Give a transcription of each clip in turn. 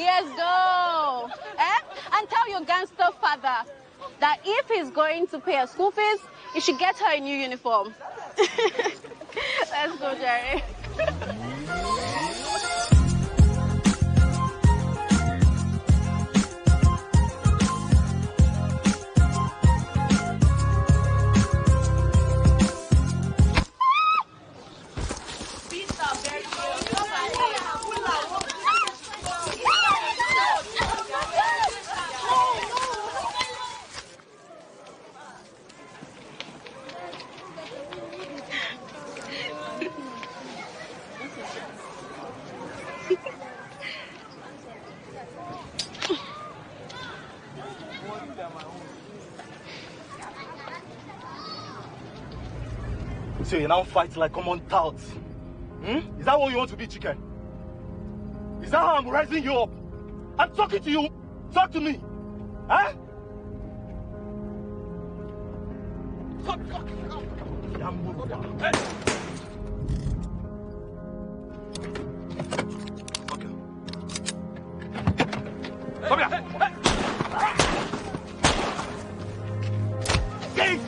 Yes, go. And tell your gangster father that if he's going to pay her school fees, you should get her a new uniform. Let's go, Jerry. So you now fight like common touts. Is that what you want to be, Chike? Is that how I'm rising you up? I'm talking to you. Talk to me. Huh? Talk. Hey. Okay. Come here. Hey. Hey.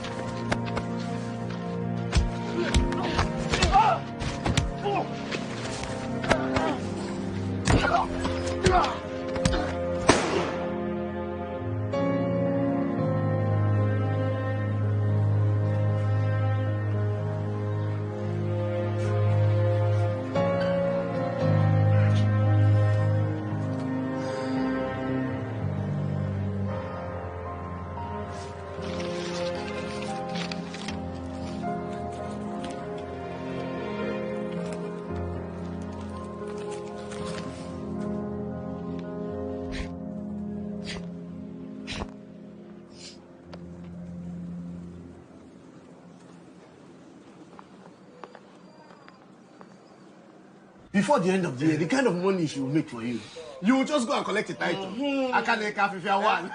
Before the end of the year, the kind of money she will make for you, you will just go and collect a title. I can't make half if you are one.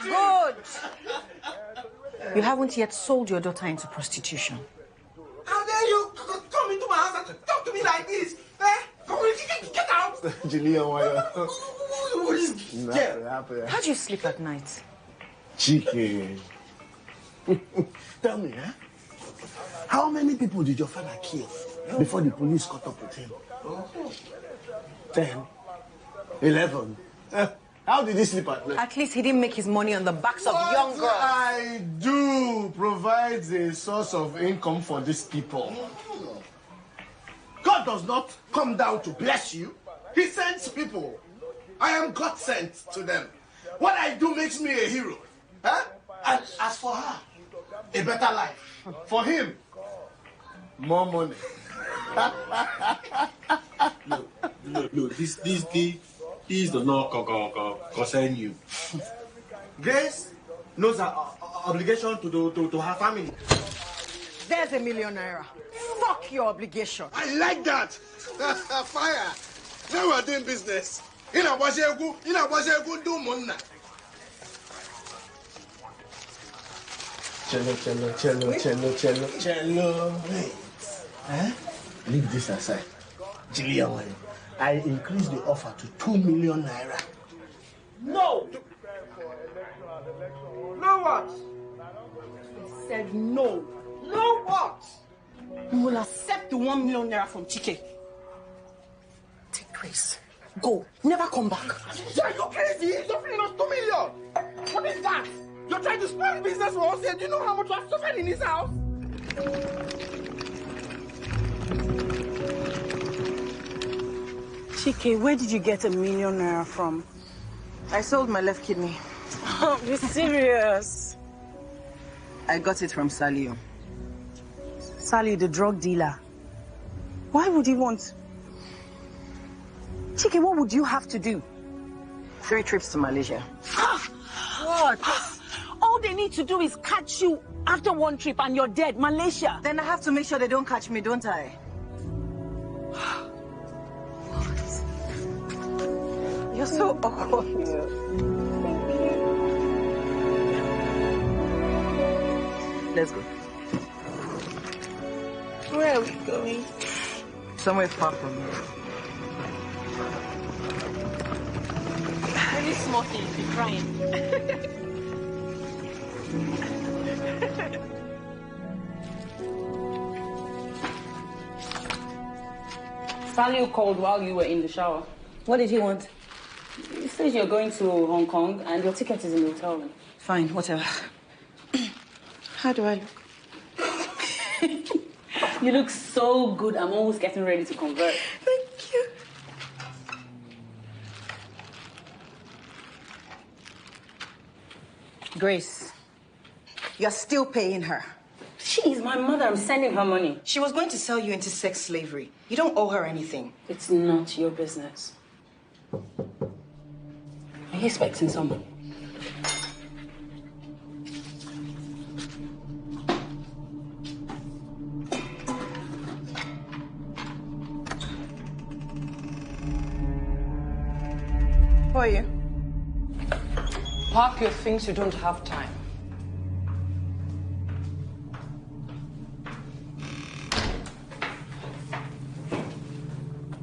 Good. You haven't yet sold your daughter into prostitution. How dare you come into my house and talk to me like this? Come on, get out! Julian, why? How do you sleep at night? Chike. Tell me, how many people did your father kill before the police caught up with him? 10, 11. How did he sleep at night? At least he didn't make his money on the backs of young girls. I do provides a source of income for these people. God does not come down to bless you. He sends people. I am God sent to them. What I do makes me a hero. And as for her, a better life. For him, more money. No, this does not concern you. Grace knows her obligation to her family. There's ₦1 million. Fuck your obligation. I like that. Fire. Now we're doing business. In a do monna. Cello. Wait. Leave this aside. Julian, I increased the offer to ₦2 million. No! No what? He said no. No what? You will accept the ₦1 million from Chike. Take Grace. Go. Never come back. Are you crazy? He's offering us $2 million. What is that? You're trying to spoil business for us here. Do you know how much I've suffered in this house? Chike, where did you get ₦1 million from? I sold my left kidney. Oh, be serious. I got it from Salio. Sally, the drug dealer. Why would he want... Chike, what would you have to do? 3 trips to Malaysia. What? All they need to do is catch you after 1 trip and you're dead. Malaysia. Then I have to make sure they don't catch me, don't I? You're so awkward. Let's go. Where are we going? Somewhere far from here. Any small thing, you'll be crying. Sally called while you were in the shower. What did he want? He says you're going to Hong Kong and your ticket is in the hotel room. Fine, whatever. How do I look? You look so good. I'm almost getting ready to convert. Thank you. Grace, you're still paying her. She is my mother. I'm sending her money. She was going to sell you into sex slavery. You don't owe her anything. It's not your business. Are you expecting someone? Who are you? Pack your things, you don't have time.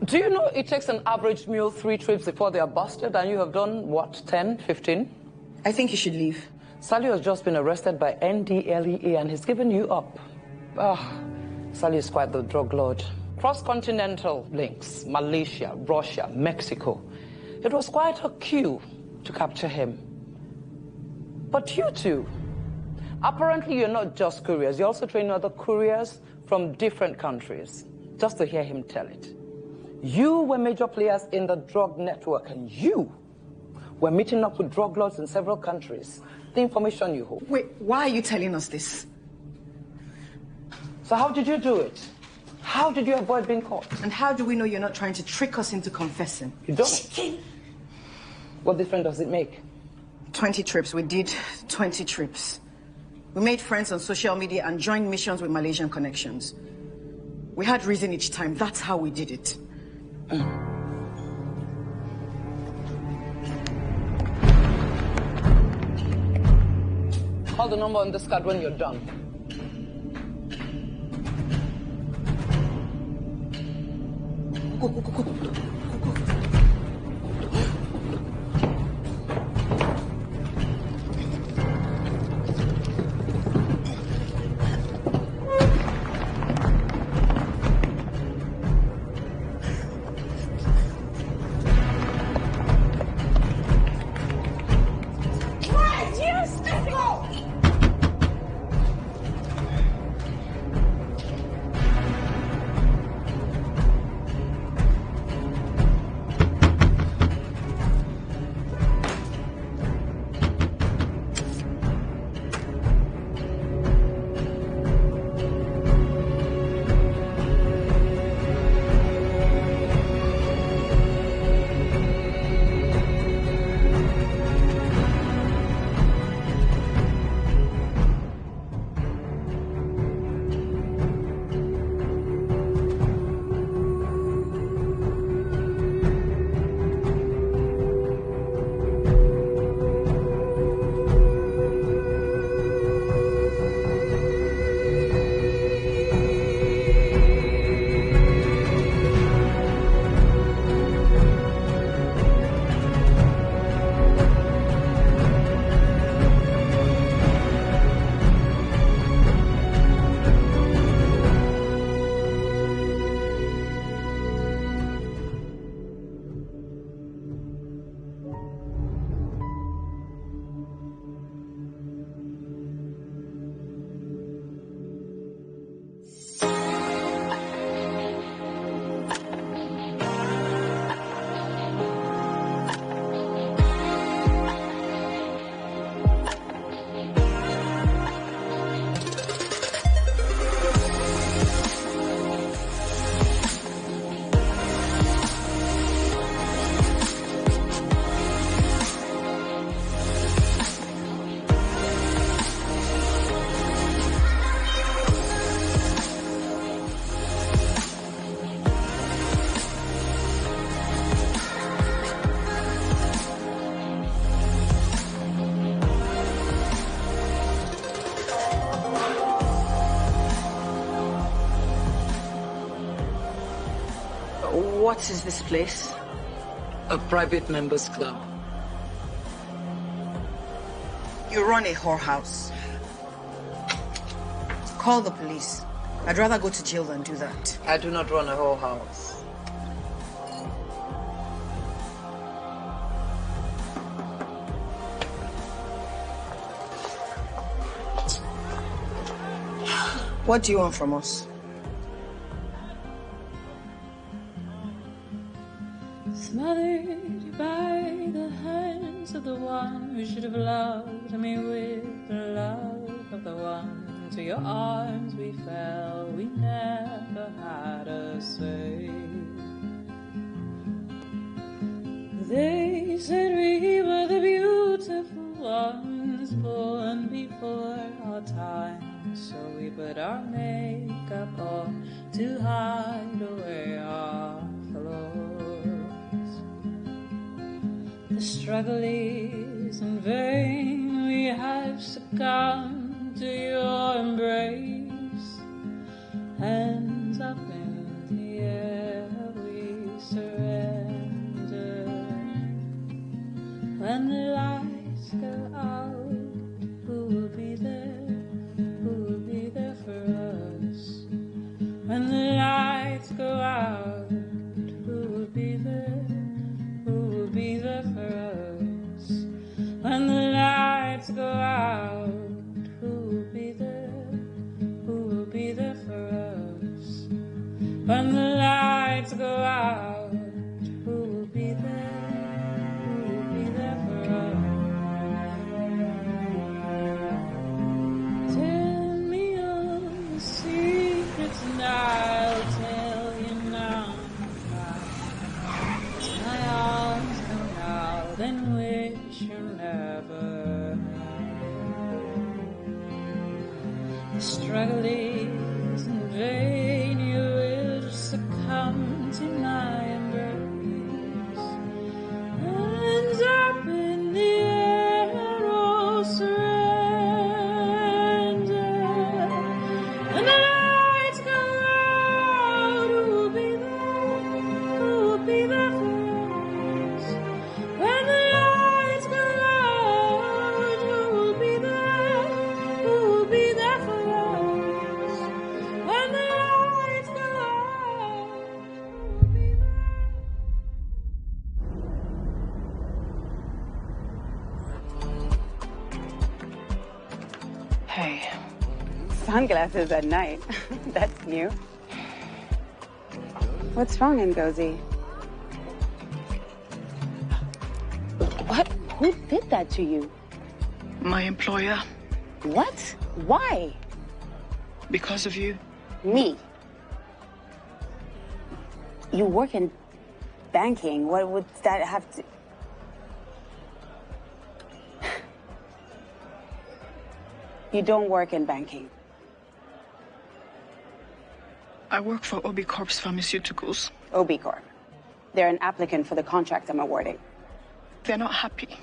Do you know it takes an average mule 3 trips before they are busted, and you have done, what, 10, 15? I think you should leave. Sally has just been arrested by NDLEA and he's given you up. Sally is quite the drug lord. Cross-continental links, Malaysia, Russia, Mexico. It was quite a queue to capture him. But you two, apparently you're not just couriers, you're also training other couriers from different countries, just to hear him tell it. You were major players in the drug network, and you were meeting up with drug lords in several countries. The information you hold. Wait, why are you telling us this? So how did you do it? How did you avoid being caught? And how do we know you're not trying to trick us into confessing? You don't. What difference does it make? 20 trips. We did 20 trips. We made friends on social media and joined missions with Malaysian connections. We had reason each time. That's how we did it. Call the number on this card when you're done. Go, go, go, go. What is this place? A private members club. You run a whorehouse. Call the police. I'd rather go to jail than do that. I do not run a whole house. What do you want from us? Smothered by the hands of the one who should have loved me with the love of the one. To your arms we fell, we never had a say. They said we were the beautiful ones born before our time, so we put our makeup on to hide away our flaws. The struggle is in vain, we have succumbed to your embrace. Hands up in the air, we surrender. When the lights go out, who will be there? Who will be there for us? When the lights go out, who will be there? Who will be there for us? When the lights go out, who will be there? Who will be there for us? When the lights go out, who will be there? Who will be there for us? Tell me all the secrets and I'll tell you now. As my arms come out and wish you never had. The struggle is in vain, you will succumb to my embrace. Hands up in the air, all surrender. When the lights go out, who will be there? Who will be there for us? When the lights go out, who will be there? Who will be there for us? When the lights go out, who will be there? Hey, sunglasses at night. That's new. What's wrong, Ngozi? What? Who did that to you? My employer, What? Why? because of you. Me? You work in banking. What would that have to... You don't work in banking. I work for Obi Corp's Pharmaceuticals. OB Corp. They're an applicant for the contract I'm awarding. They're not happy.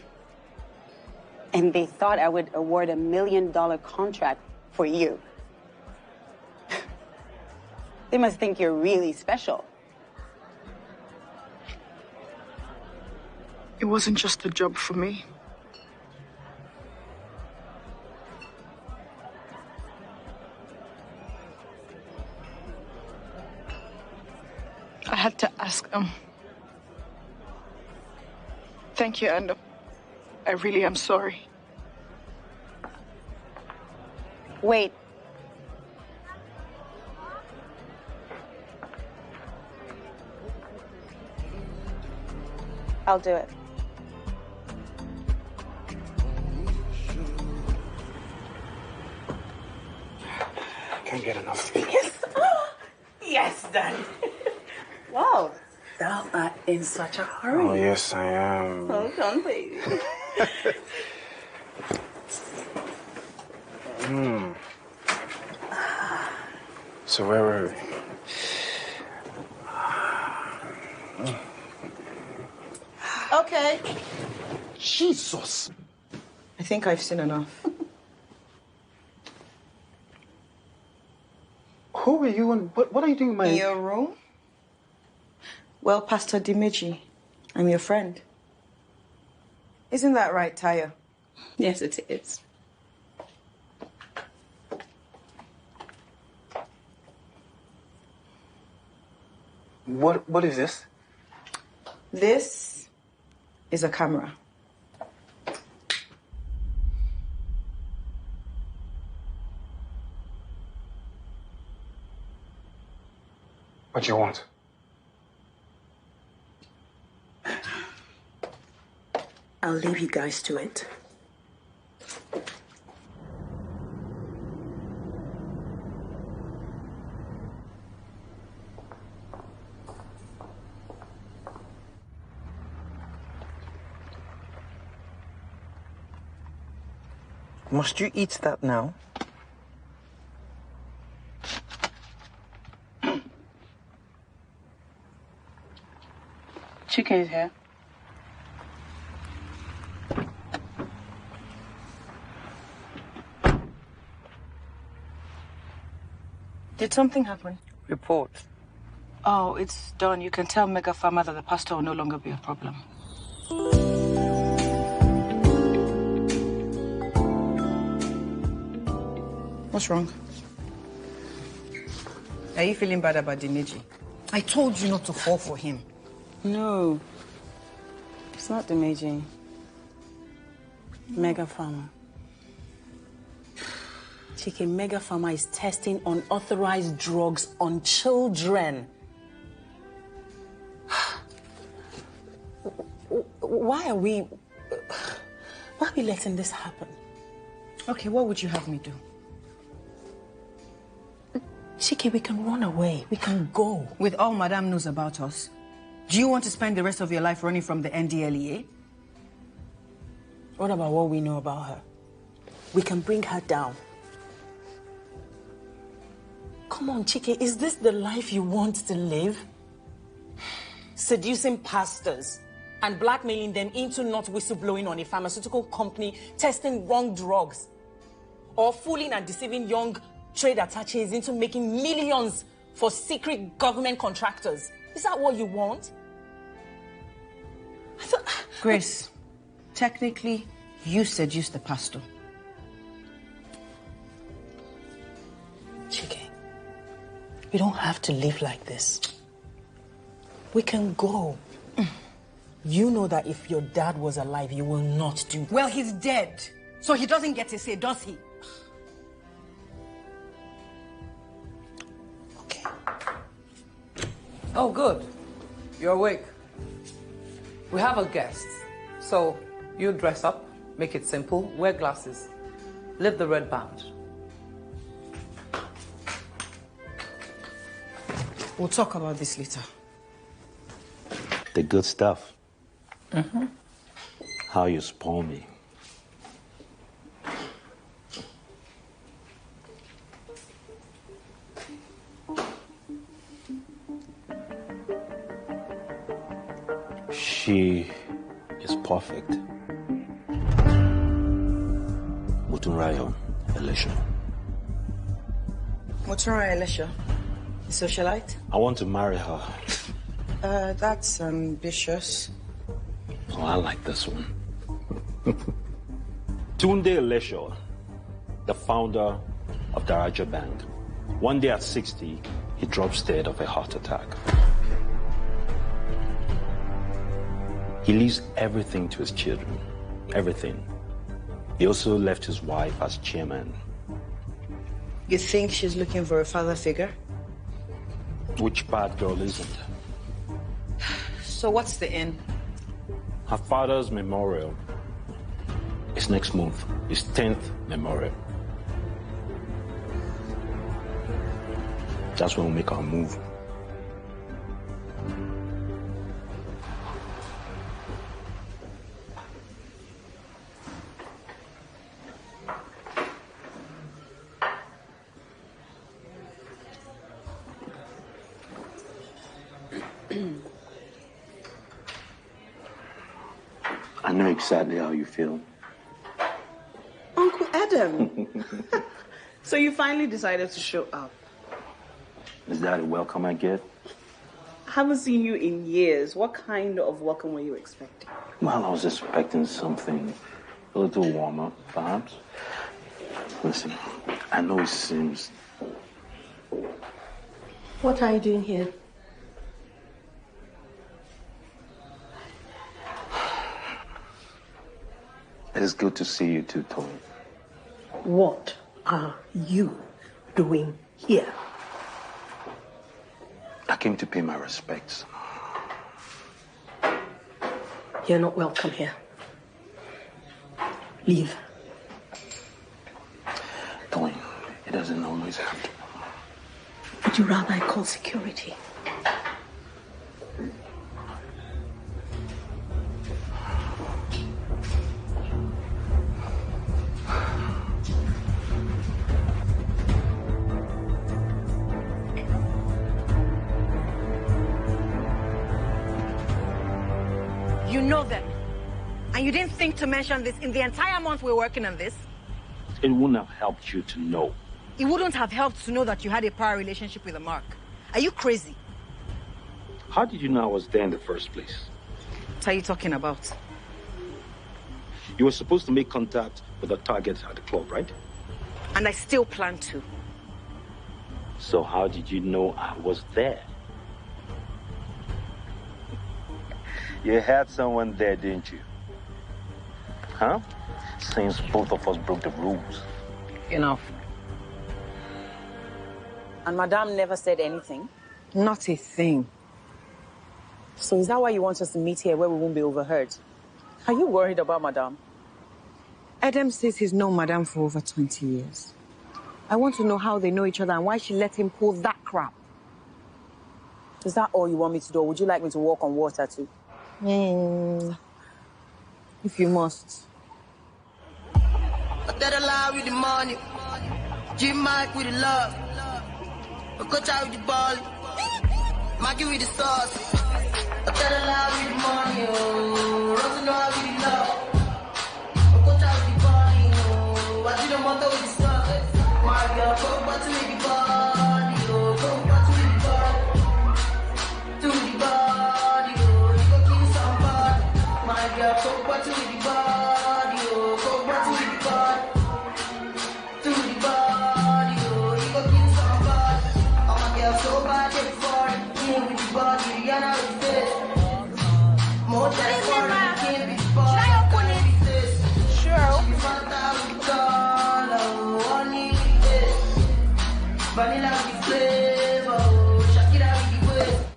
And they thought I would award $1 million contract for you. They must think you're really special. It wasn't just a job for me. I had to ask them. Thank you, and I really am sorry. Wait. I'll do it. Can't get enough. Yes. Yes, Daddy. Wow. Thou art in such a hurry. Oh, yes, I am. Hold on, baby. So where were we? Okay. Jesus! I think I've seen enough. Who are you and what are you doing in my... In your room? Well, Pastor Dimeji, I'm your friend. Isn't that right, Tayo? Yes, it is. What is this? This is a camera. What you want? I'll leave you guys to it. Must you eat that now? Chike is here. Did something happen? Report. Oh, it's done. You can tell Mega Pharma that the pastor will no longer be a problem. What's wrong? Are you feeling bad about Dimeji? I told you not to fall for him. No. It's not Dimeji. Mega Pharma. Chike, Mega Pharma is testing unauthorized drugs on children. Why are we letting this happen? Okay, what would you have me do? Chike, we can run away. We can go. With all Madame knows about us, do you want to spend the rest of your life running from the NDLEA? What about what we know about her? We can bring her down. Come on, Chike, is this the life you want to live? Seducing pastors and blackmailing them into not whistleblowing on a pharmaceutical company testing wrong drugs, or fooling and deceiving young trade attaches into making millions for secret government contractors. Is that what you want? Grace, technically, you seduced the pastor. Chike, we don't have to live like this. We can go. You know that if your dad was alive, you will not do that. Well, he's dead, so he doesn't get to say, does he? Okay. Oh, good. You're awake. We have a guest. So, you dress up, make it simple, wear glasses, lift the red band. We'll talk about this later. The good stuff. Mm-hmm. How you spoil me. She is perfect. Mutunrayo Elisha. Motura Elisha, the socialite? I want to marry her. That's ambitious. Oh, I like this one. Tunde Elisha, the founder of Daraja Band. One day at 60, he drops dead of a heart attack. He leaves everything to his children. Everything. He also left his wife as chairman. You think she's looking for a father figure? Which bad girl isn't? So what's the end? Her father's memorial is next month, his 10th memorial. That's when we'll make our move. I know exactly how you feel. Uncle Adam. So you finally decided to show up. Is that a welcome I get? I haven't seen you in years. What kind of welcome were you expecting? Well, I was expecting something a little warmer, perhaps. Listen, I know it seems... What are you doing here? It is good to see you too, Tony. What are you doing here? I came to pay my respects. You're not welcome here. Leave. Tony, it doesn't always have to. Would you rather I call security? You know them. And you didn't think to mention this in the entire month we're working on this? It wouldn't have helped you to know. It wouldn't have helped to know that you had a prior relationship with a Mark. Are you crazy? How did you know I was there in the first place? What are you talking about? You were supposed to make contact with the target at the club, right? And I still plan to. So how did you know I was there? You had someone there, didn't you? Huh? Since both of us broke the rules. Enough. And Madame never said anything? Not a thing. So is that why you want us to meet here where we won't be overheard? Are you worried about Madame? Adam says he's known Madame for over 20 years. I want to know how they know each other and why she let him pull that crap. Is that all you want me to do, or would you like me to walk on water too? If you must. That allow with the money, G-Mike with the love, Coach out with the ball, Maggie with the sauce. That allow with the money, Rosanna with the love, Coach out with the body, I didn't want to with the sauce. My girl, go back to the body, go back to the body, to the body, you go kill somebody. My girl, go back to the body, go back to the body.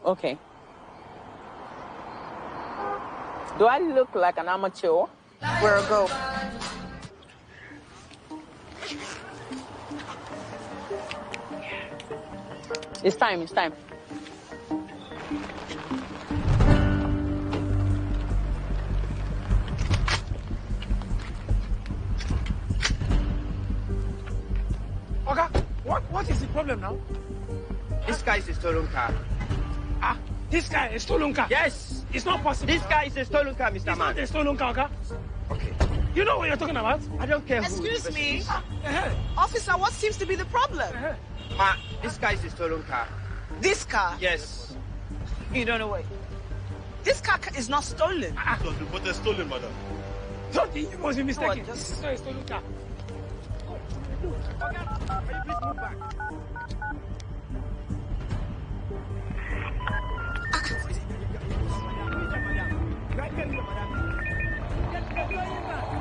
Okay. Do I look like an amateur? Where I go? It's time, it's time. Okay, what is the problem now? This guy is a stolen car. Ah, this guy is a stolen car? Yes. It's not possible. This guy is a stolen car, Mr. It's Man. not a stolen car, okay? Okay. You know what you're talking about? I don't care who. Excuse me? Uh-huh. Officer, what seems to be the problem? Ma, this guy is a stolen car. This car? Yes. You don't know what? This car is not stolen. But they're stolen, madam. Don't you must be mistaken. What, This is not a stolen car. Okay, can you please move back?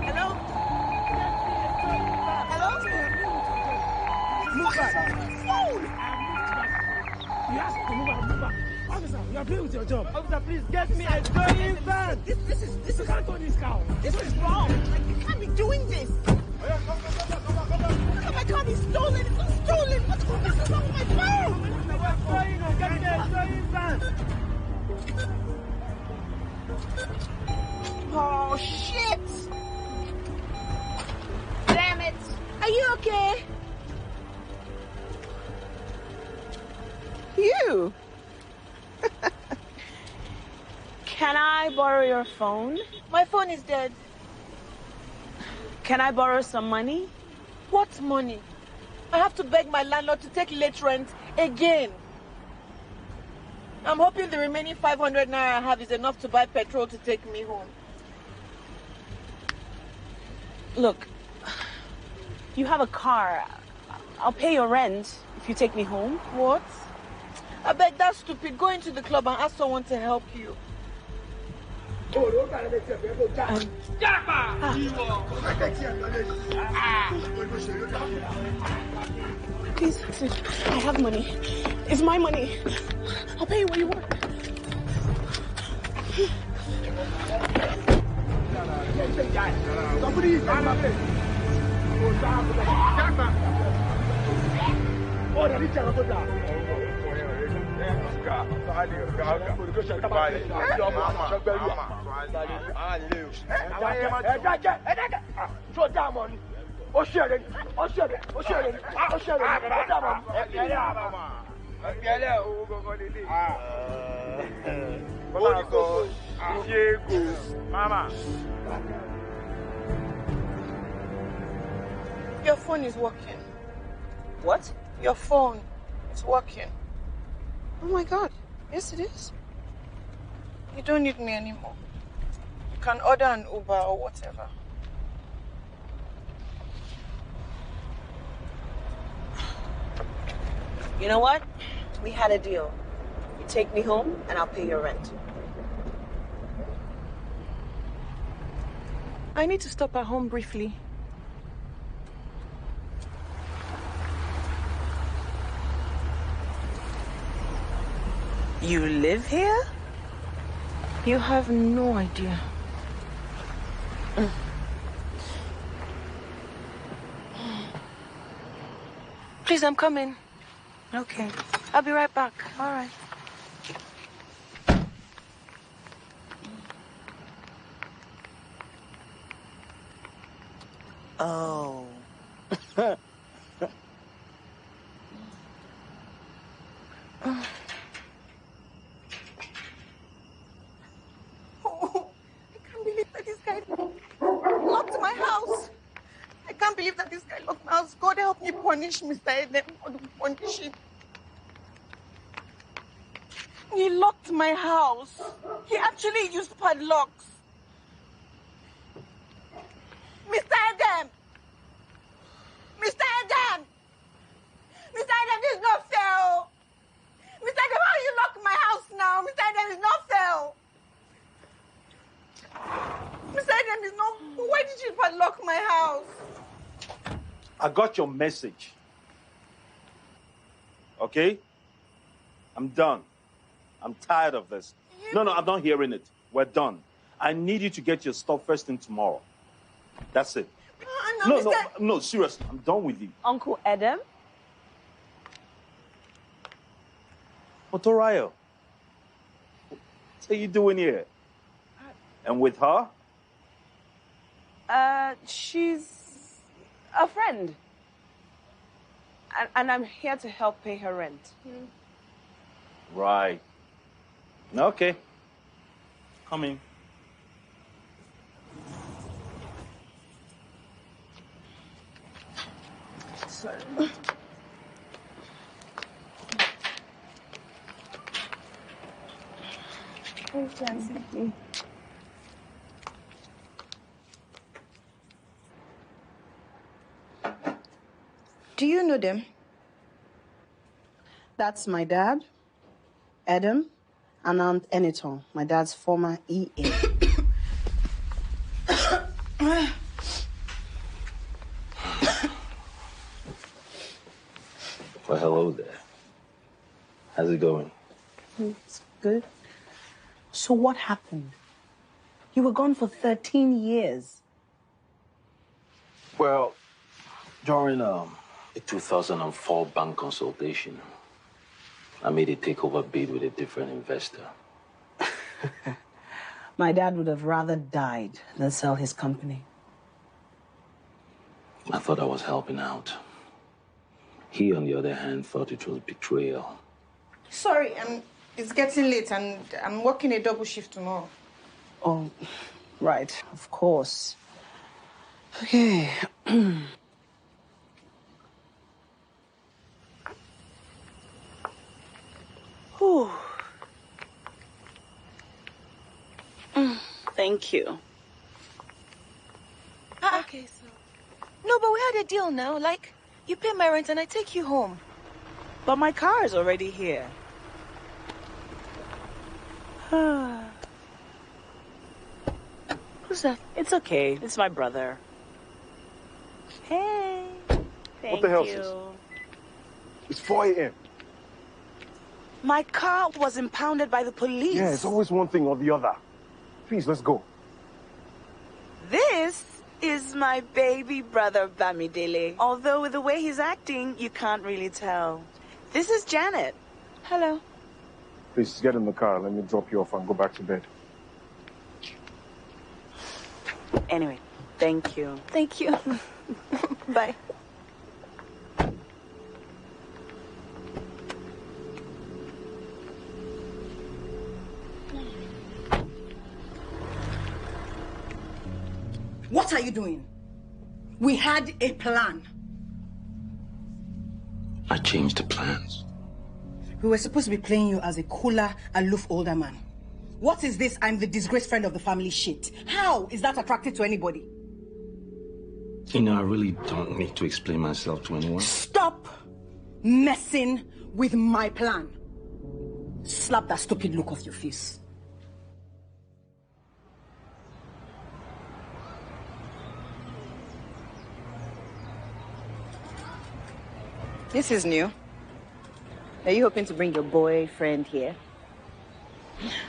Hello? Hello? Move back. Phone! You asked me to move back. Officer, you are playing with your job. Officer, please get me a stolen van. This you can't own this car. This is wrong. Like, you can't be doing this. Look, my car is stolen. It's not stolen. What's wrong? This is wrong with my phone. Get me a stolen van. Oh, shit. Damn it. Are you okay? You? Can I borrow your phone? My phone is dead. Can I borrow some money? What money? I have to beg my landlord to take late rent again. I'm hoping the remaining 500 naira I have is enough to buy petrol to take me home. Look, you have a car. I'll pay your rent if you take me home. What? I beg, that's stupid. Go into the club and ask someone to help you. Please, I have money. It's my money. I'll pay you what you want. Your phone is working. What? Your phone is working. Oh my God. Yes, it is. You don't need me anymore. You can order an Uber or whatever. You know what? We had a deal. You take me home and I'll pay your rent. I need to stop at home briefly. You live here? You have no idea. Please, I'm coming. Okay. I'll be right back. All right. Oh. Punish Mr. Eden. God will punish him. He locked my house. He actually used padlocks. Mr. Eden! Mr. Eden! Mr. Eden, this is not fair. Mr. Eden, why you lock my house now? Mr. Eden, it's not fair. Mr. Eden, is not... Why did you padlock my house? I got your message. Okay? I'm done. I'm tired of this. No, I'm not hearing it. We're done. I need you to get your stuff first thing tomorrow. That's it. No, seriously. I'm done with you. Uncle Adam? Motorayo, what are you doing here? And with her? She's a friend. And I'm here to help pay her rent. Right. Okay. Coming. Sorry. Do you know them? That's my dad, Adam, and Aunt Eniton, my dad's former EA. Well, hello there. How's it going? It's good. So what happened? You were gone for 13 years. Well, during a 2004 bank consultation, I made a takeover bid with a different investor. My dad would have rather died than sell his company. I thought I was helping out. He, on the other hand, thought it was betrayal. Sorry, it's getting late and I'm working a double shift tomorrow. Oh, right, of course. Okay. Whew. Thank you. Okay, so... No, but we had a deal now. Like, you pay my rent and I take you home. But my car is already here. Who's that? It's okay. It's my brother. Hey. Thank What the hell, you. sis? It's 4 a.m. My car was impounded by the police. Yeah, it's always one thing or the other. Please, let's go. This is my baby brother, Bamidele. Although with the way he's acting, you can't really tell. This is Janet. Hello. Please, get in the car. Let me drop you off and go back to bed. Anyway, thank you. Thank you. Bye. What are you doing? We had a plan. I changed the plans. We were supposed to be playing you as a cooler, aloof older man. What is this I'm the disgraced friend of the family shit? How is that attractive to anybody? You know, I really don't need to explain myself to anyone. Stop messing with my plan. Slap that stupid look off your face. This is new. Are you hoping to bring your boyfriend here?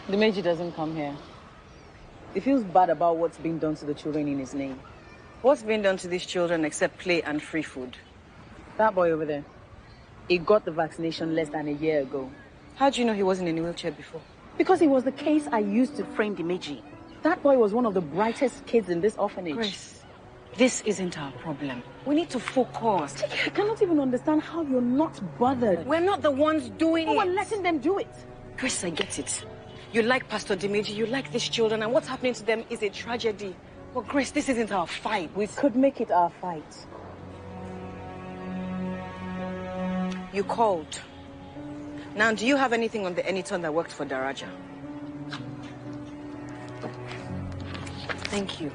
The Meiji doesn't come here. He feels bad about what's being done to the children in his name. What's being done to these children except play and free food? That boy over there, he got the vaccination less than a year ago. How do you know he wasn't in a wheelchair before? Because it was the case I used to frame the Meiji. That boy was one of the brightest kids in this orphanage. Grace, this isn't our problem. We need to focus. I cannot even understand how you're not bothered. We're not the ones doing it. We're letting them do it. Grace, I get it. You like Pastor Dimeji, you like these children, and what's happening to them is a tragedy. But Grace, this isn't our fight. We could make it our fight. You called. Now, do you have anything on the Anyton that worked for Daraja? Thank you.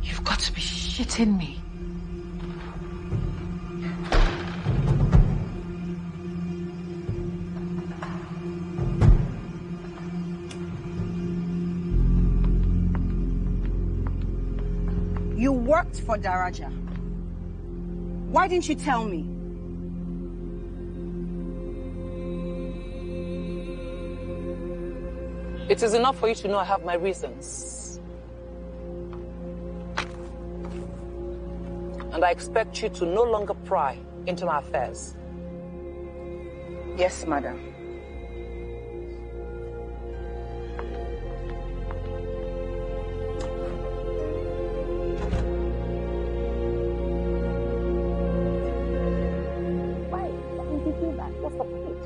You've got to be shitting me. You worked for Daraja. Why didn't you tell me? It is enough for you to know I have my reasons. And I expect you to no longer pry into my affairs. Yes, madam. Why didn't you do that? What's the point?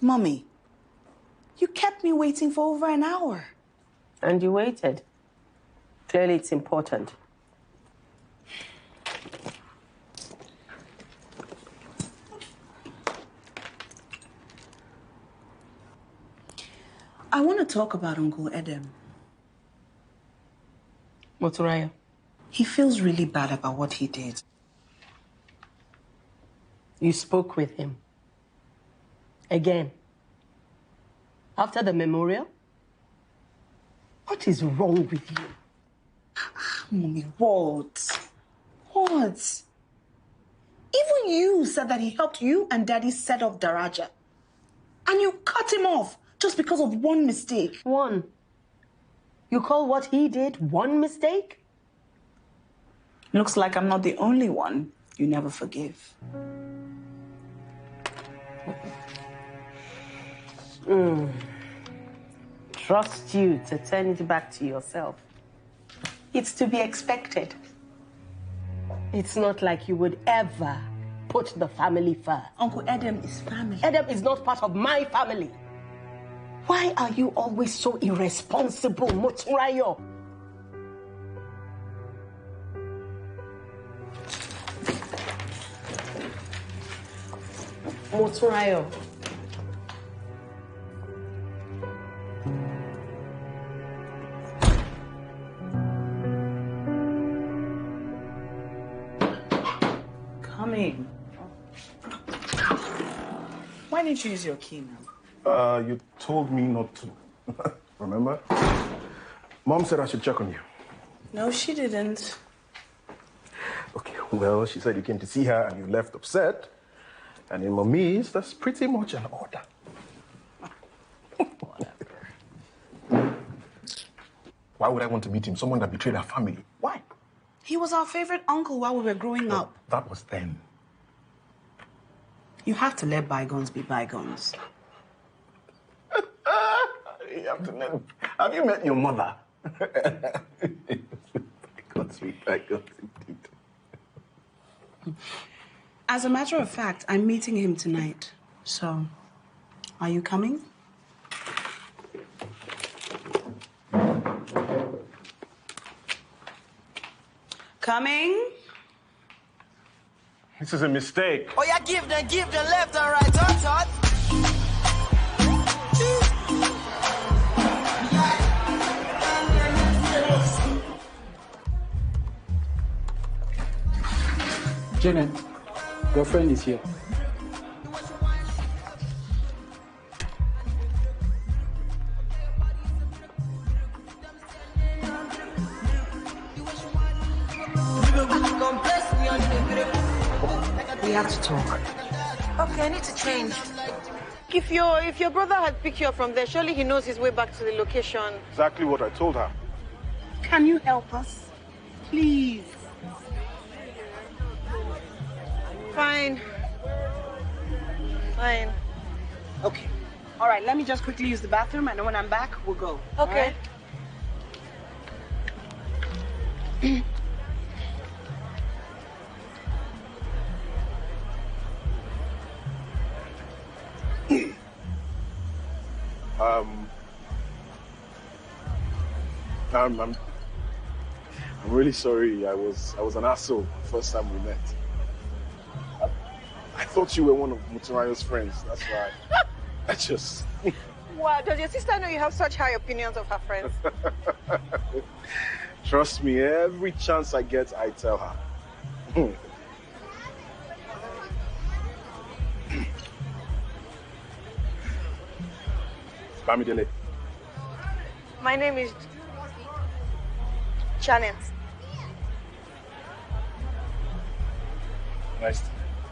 Mommy, you kept me waiting for over an hour. And you waited. Clearly it's important. I want to talk about Uncle Edem. Moturaya. He feels really bad about what he did. You spoke with him. Again. After the memorial? What is wrong with you? Mommy, what? What? Even you said that he helped you and Daddy set up Daraja. And you cut him off just because of one mistake. One. You call what he did one mistake? Looks like I'm not the only one you never forgive. trust you to turn it back to yourself. It's to be expected. It's not like you would ever put the family first. Uncle Edem is family. Edem is not part of my family. Why are you always so irresponsible, Moturayo? Moturayo. Coming. Why didn't you use your key now? You told me not to. Remember? Mom said I should check on you. No, she didn't. Okay, well, she said you came to see her and you left upset. And in Mommy's, that's pretty much an order. Why would I want to meet him? Someone that betrayed our family. Why? He was our favorite uncle while we were growing up. That was then. You have to let bygones be bygones. Have you met your mother? Bygones indeed. As a matter of fact, I'm meeting him tonight. So, are you coming? Coming? This is a mistake. Oh, yeah, give them left and right, hot. Janet, your friend is here. We have to talk. Okay, I need to change. If your brother had picked you up from there, surely he knows his way back to the location. Exactly what I told her. Can you help us? Please. Fine. Okay. All right, let me just quickly use the bathroom, and then when I'm back, we'll go. Okay. I'm really sorry. I was an asshole the first time we met. I thought you were one of Muturayo's friends. That's why. I just... Wow, does your sister know you have such high opinions of her friends? Trust me, every chance I get, I tell her. Bamidele. My name is Janet.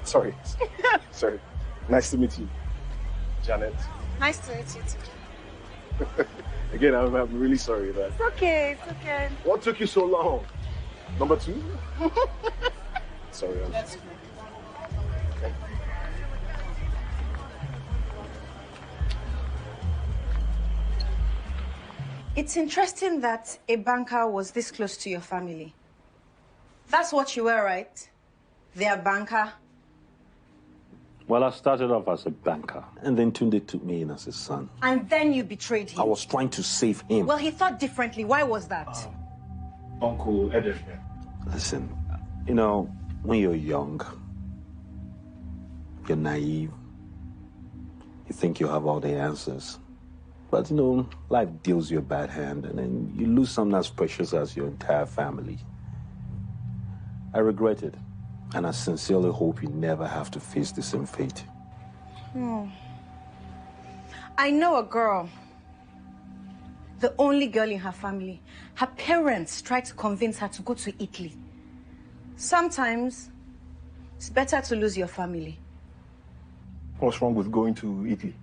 Sorry. Nice to meet you, Janet. Nice to meet you too. Again, I'm really sorry that. It's okay. What took you so long? Number 2? Sorry. That's cool. Okay. It's interesting that a banker was this close to your family. That's what you were, right? They're a banker. Well, I started off as a banker, and then Tunde took me in as his son. And then you betrayed him. I was trying to save him. Well, he thought differently. Why was that? Uncle Edem. Listen, you know, when you're young, you're naive, you think you have all the answers. But, you know, life deals you a bad hand, and then you lose something as precious as your entire family. I regret it, and I sincerely hope you never have to face the same fate. I know a girl, the only girl in her family. Her parents tried to convince her to go to Italy. Sometimes, it's better to lose your family. What's wrong with going to Italy?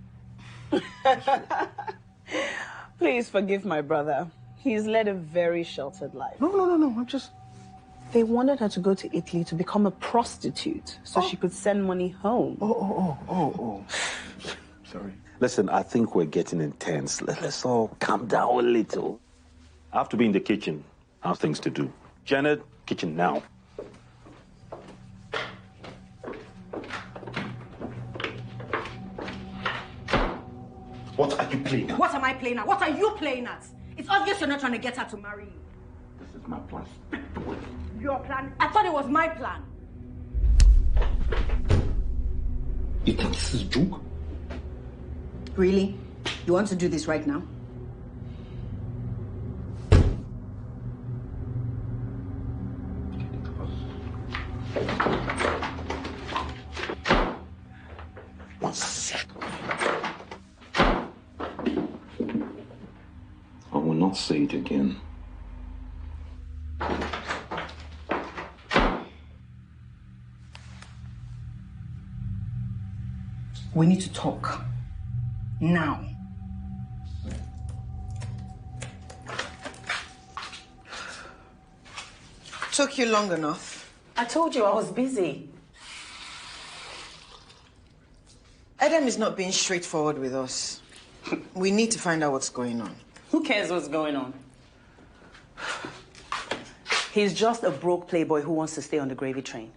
Please forgive my brother. He's led a very sheltered life. No. I'm just... They wanted her to go to Italy to become a prostitute so she could send money home. Oh. Sorry. Listen, I think we're getting intense. Let's all calm down a little. I have to be in the kitchen. I have things to do. Janet, kitchen now. What are you playing at? What am I playing at? What are you playing at? It's obvious you're not trying to get her to marry you. This is my plan. Stick to it. Your plan? I thought it was my plan. You think this is a joke? Really? You want to do this right now? One second. I will not say it again. We need to talk. Now. Took you long enough. I told you I was busy. Adam is not being straightforward with us. We need to find out what's going on. Who cares what's going on? He's just a broke playboy who wants to stay on the gravy train.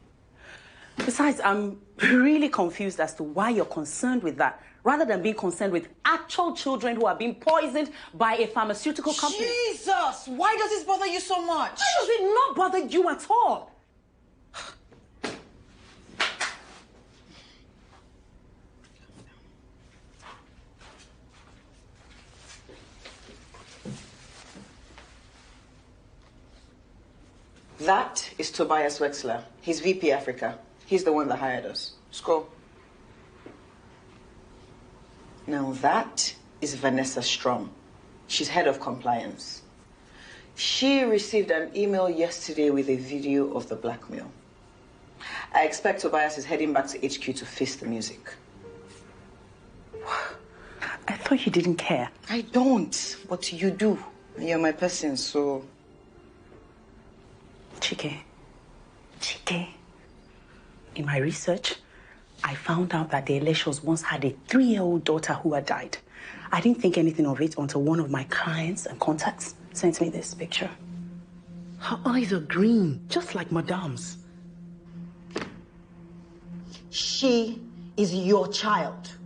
Besides, I'm really confused as to why you're concerned with that, rather than being concerned with actual children who are being poisoned by a pharmaceutical company. Jesus! Why does this bother you so much? Why does it not bother you at all? That is Tobias Wexler. He's VP Africa. He's the one that hired us. Score. Now that is Vanessa Strom. She's head of compliance. She received an email yesterday with a video of the blackmail. I expect Tobias is heading back to HQ to face the music. I thought you didn't care. I don't, but you do. You're my person, so... Chike, in my research, I found out that the Elishos once had a 3-year-old daughter who had died. I didn't think anything of it until one of my clients and contacts sent me this picture. Her eyes are green, just like Madame's. She is your child.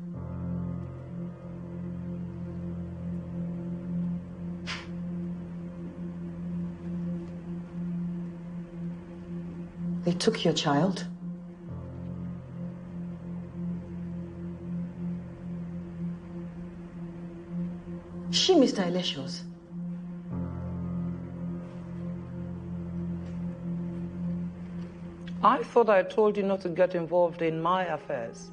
They took your child? She Mr. Elishos? I thought I told you not to get involved in my affairs.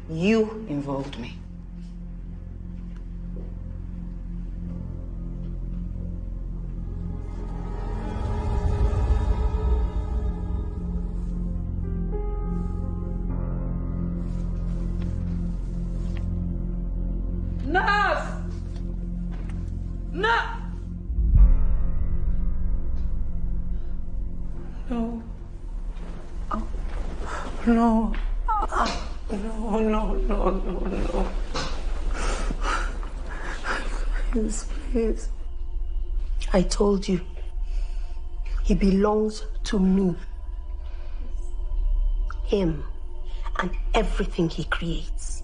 You involved me. No. No. Please. I told you. He belongs to me. Him and everything he creates.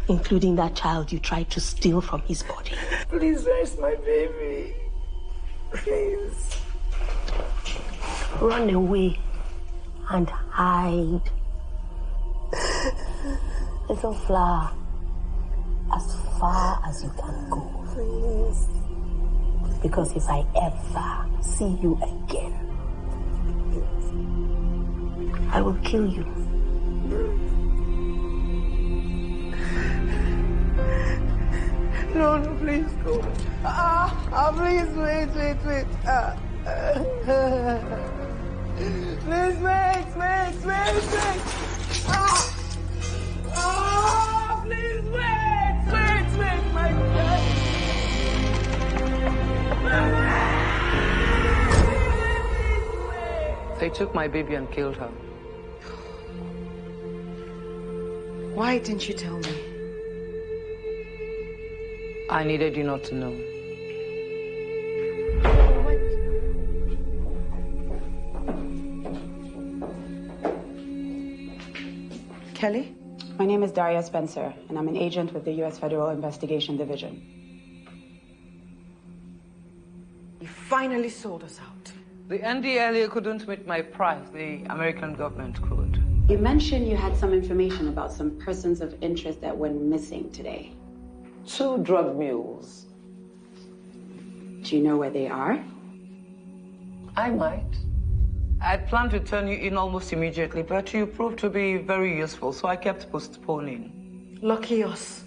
Including that child you tried to steal from his body. Please, where's my baby? Please. Run away and hide. Little flower, as far as you can go. Please. Because if I ever see you again, I will kill you. No, please go. Please, wait. Please, wait. Please, wait, my God. They took my baby and killed her. Why didn't you tell me? I needed you not to know. Kelly? My name is Daria Spencer, and I'm an agent with the U.S. Federal Investigation Division. You finally sold us out. The NDLEA couldn't meet my price. The American government could. You mentioned you had some information about some persons of interest that went missing today. 2 drug mules. Do you know where they are? I might. I'd planned to turn you in almost immediately, but you proved to be very useful, so I kept postponing. Lucky us.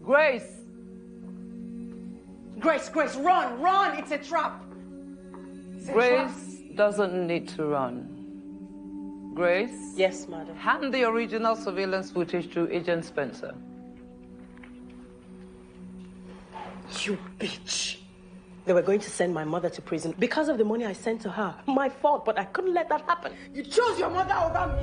Grace! Grace, run! It's a trap! Grace doesn't need to run. Grace? Yes, madam. Hand the original surveillance footage to Agent Spencer. You bitch. They were going to send my mother to prison because of the money I sent to her. My fault, but I couldn't let that happen. You chose your mother over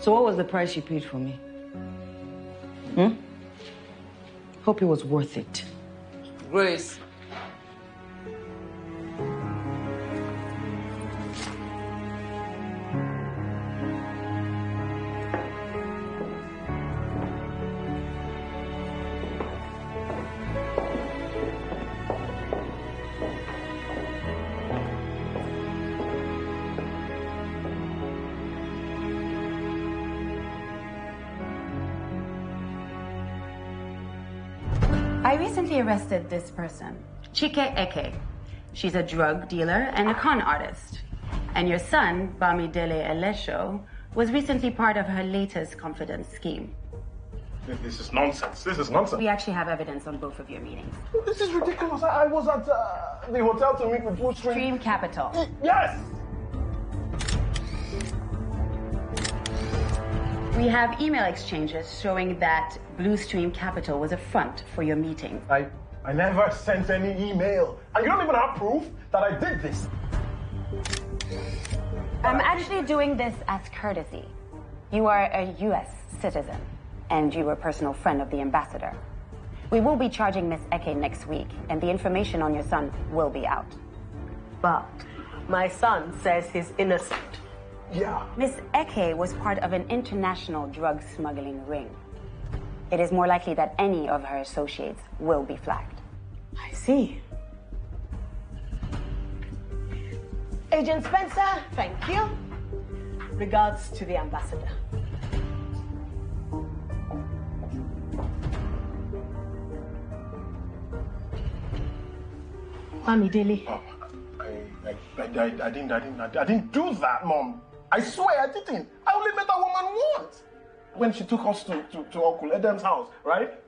So what was the price you paid for me? Hope it was worth it. Grace. I recently arrested this person, Chike Eke. She's a drug dealer and a con artist. And your son, Bamidele Elesho, was recently part of her latest confidence scheme. This is nonsense. This is nonsense. We actually have evidence on both of your meetings. This is ridiculous. I was at the hotel to meet with Blue Stream. Stream Capital. Yes! We have email exchanges showing that Blue Stream Capital was a front for your meeting. I never sent any email. And you don't even have proof that I did this. I'm actually doing this as courtesy. You are a U.S. citizen, and you were a personal friend of the ambassador. We will be charging Miss Eke next week, and the information on your son will be out. But my son says he's innocent. Yeah. Miss Eke was part of an international drug smuggling ring. It is more likely that any of her associates will be flagged. I see. Agent Spencer, thank you. Regards to the ambassador. Bamidele. I didn't do that, Mom. I swear I didn't. I only met that woman once. When she took us to Uncle Edem's house, right?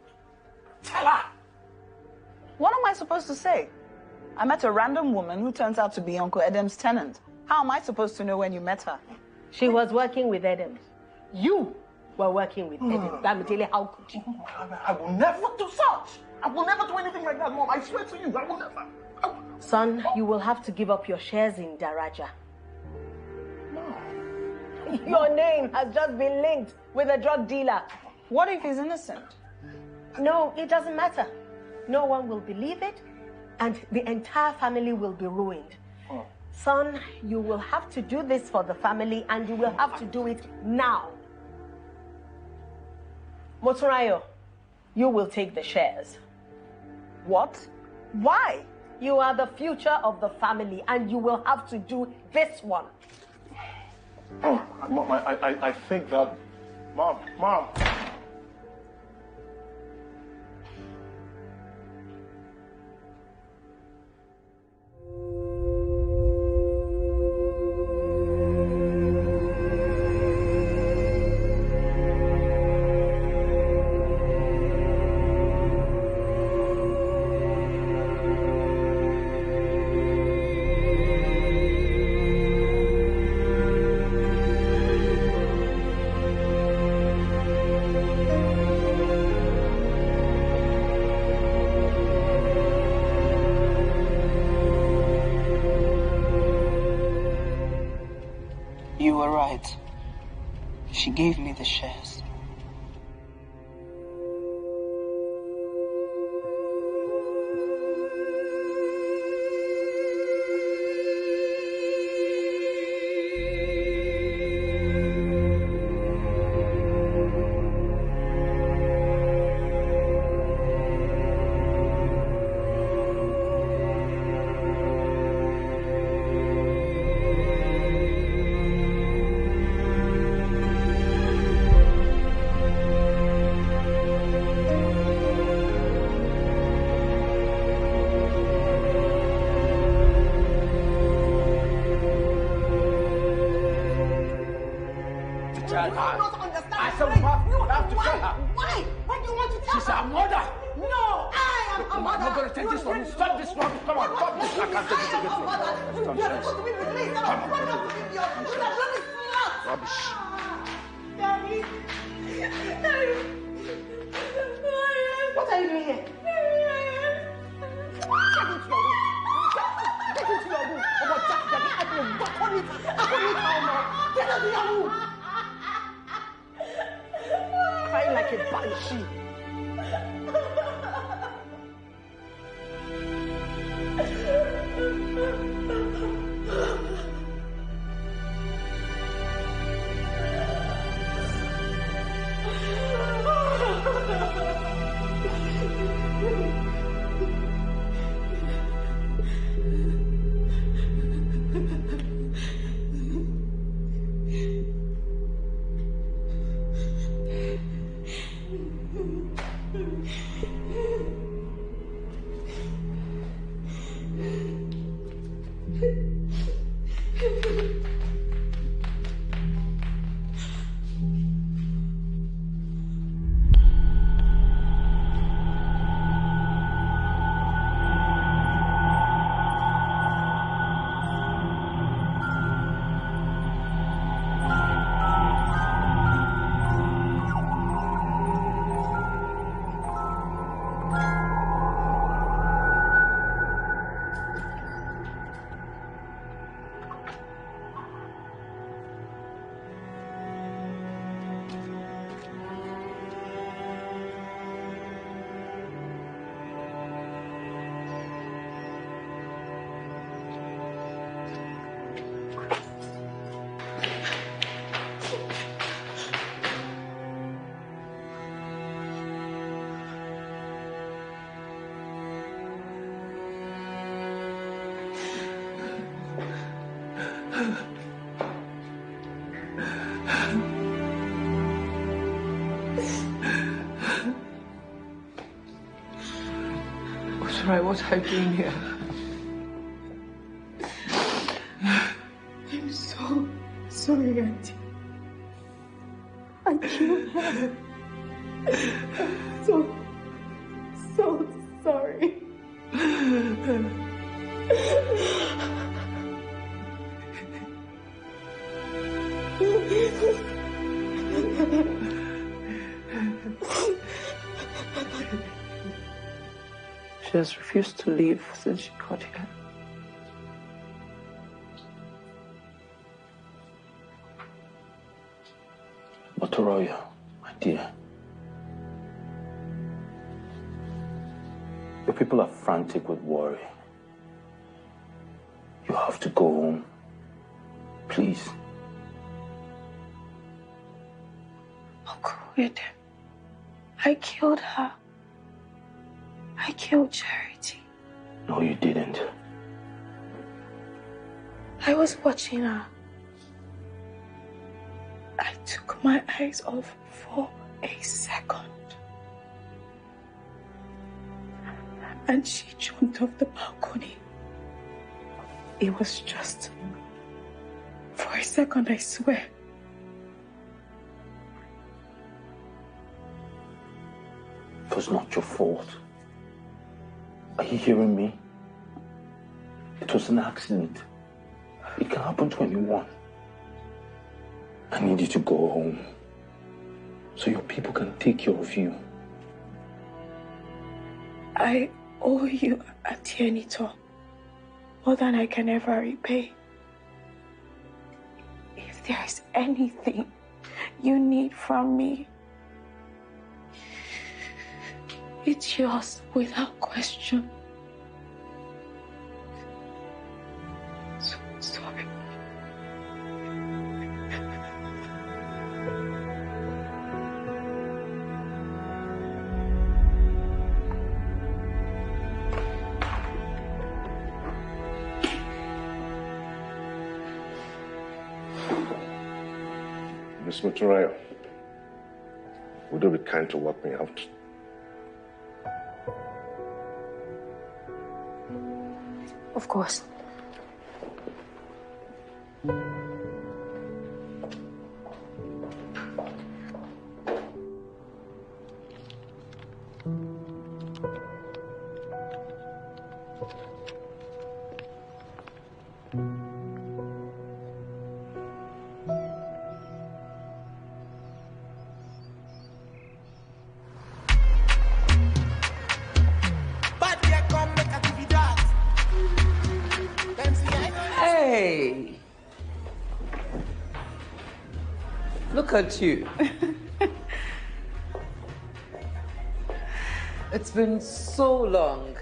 Tell her. What am I supposed to say? I met a random woman who turns out to be Uncle Edem's tenant. How am I supposed to know when you met her? She was working with Edem. You were working with Edem. Bamidele, how could you? I will never do such. I will never do anything like that, Mom. I swear to you, I will never. Son, you will have to give up your shares in Daraja. Your name has just been linked with a drug dealer. What if he's innocent? No, it doesn't matter. No one will believe it, and the entire family will be ruined. Son, you will have to do this for the family, and you will have to do it now. Motorayo, you will take the shares. What? Why? You are the future of the family, and you will have to do this one. Oh, Mom, I think that... Mom. You were right. She gave me the shares. What are you doing here? I'm so sorry, Auntie. I killed her. So sorry. She has refused to leave since she got here. Motorola, my dear. Your people are frantic with worry. You have to go home. Please. Uncle Wade, I killed her. I killed Charity. No, you didn't. I was watching her. I took my eyes off for a second. And she jumped off the balcony. It was just for a second, I swear. It was not your fault. Are you hearing me? It was an accident. It can happen to anyone. I need you to go home so your people can take care of you. I owe you a Tianito more than I can ever repay. If there is anything you need from me, it's yours without question. So sorry. Miss Muturayo, would you be kind to walk me out? Of course. Hey! Look at you. It's been so long.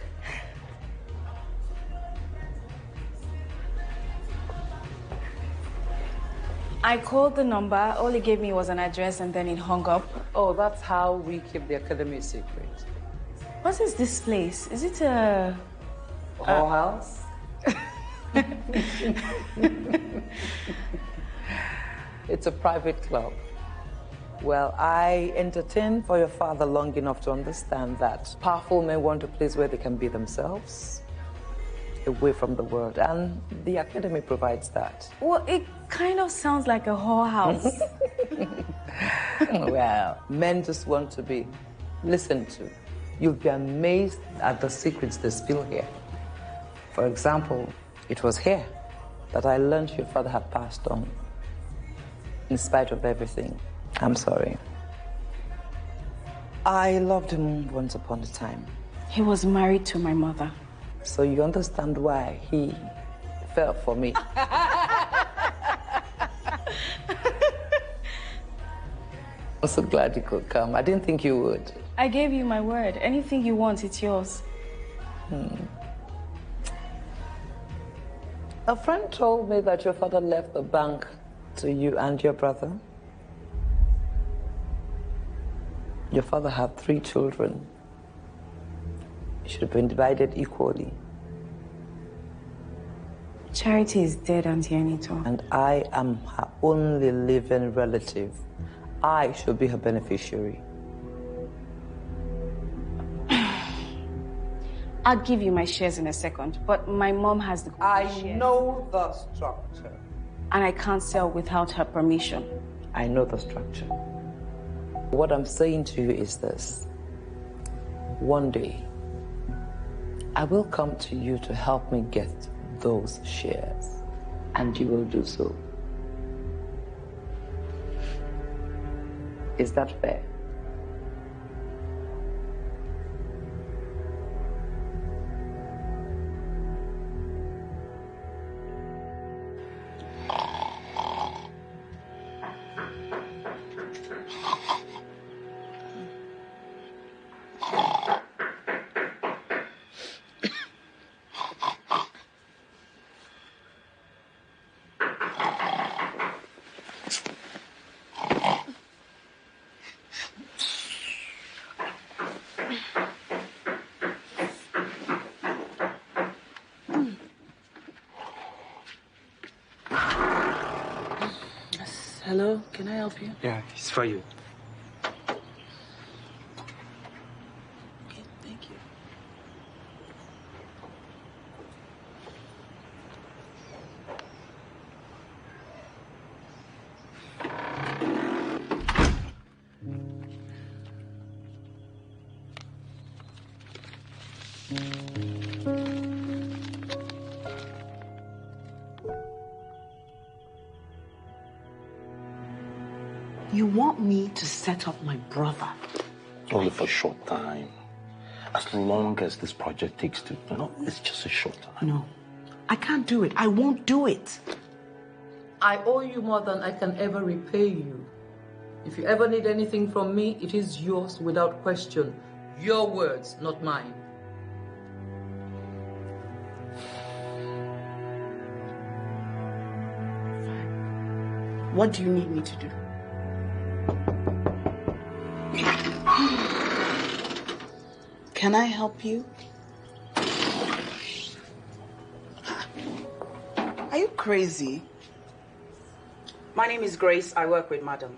I called the number, all it gave me was an address and then it hung up. Oh, that's how we keep the academy secret. What is this place? Is it a... Whorehouse? It's a private club. Well, I entertained for your father long enough to understand that powerful men want a place where they can be themselves, away from the world, and the academy provides that. Well, it kind of sounds like a whorehouse. Well, men just want to be listened to. You'll be amazed at the secrets they spill here. For example, it was here that I learned your father had passed on. In spite of everything, I'm sorry. I loved him once upon a time. He was married to my mother. So you understand why he fell for me. I'm so glad you could come. I didn't think you would. I gave you my word. Anything you want, it's yours. A friend told me that your father left the bank to you and your brother. Your father had 3 children. It should have been divided equally. Charity is dead, Auntie Anito. And I am her only living relative. I should be her beneficiary. I'll give you my shares in a second, but my mom has the shares. I know the structure. And I can't sell without her permission. I know the structure. What I'm saying to you is this. One day, I will come to you to help me get those shares, and you will do so. Is that fair? Hello, can I help you? Yeah, it's for you. Okay, thank you. You want me to set up my brother? Only for a short time. As long as this project takes it's just a short time. No, I can't do it. I won't do it. I owe you more than I can ever repay you. If you ever need anything from me, it is yours without question. Your words, not mine. What do you need me to do? Can I help you? Are you crazy? My name is Grace. I work with Madam.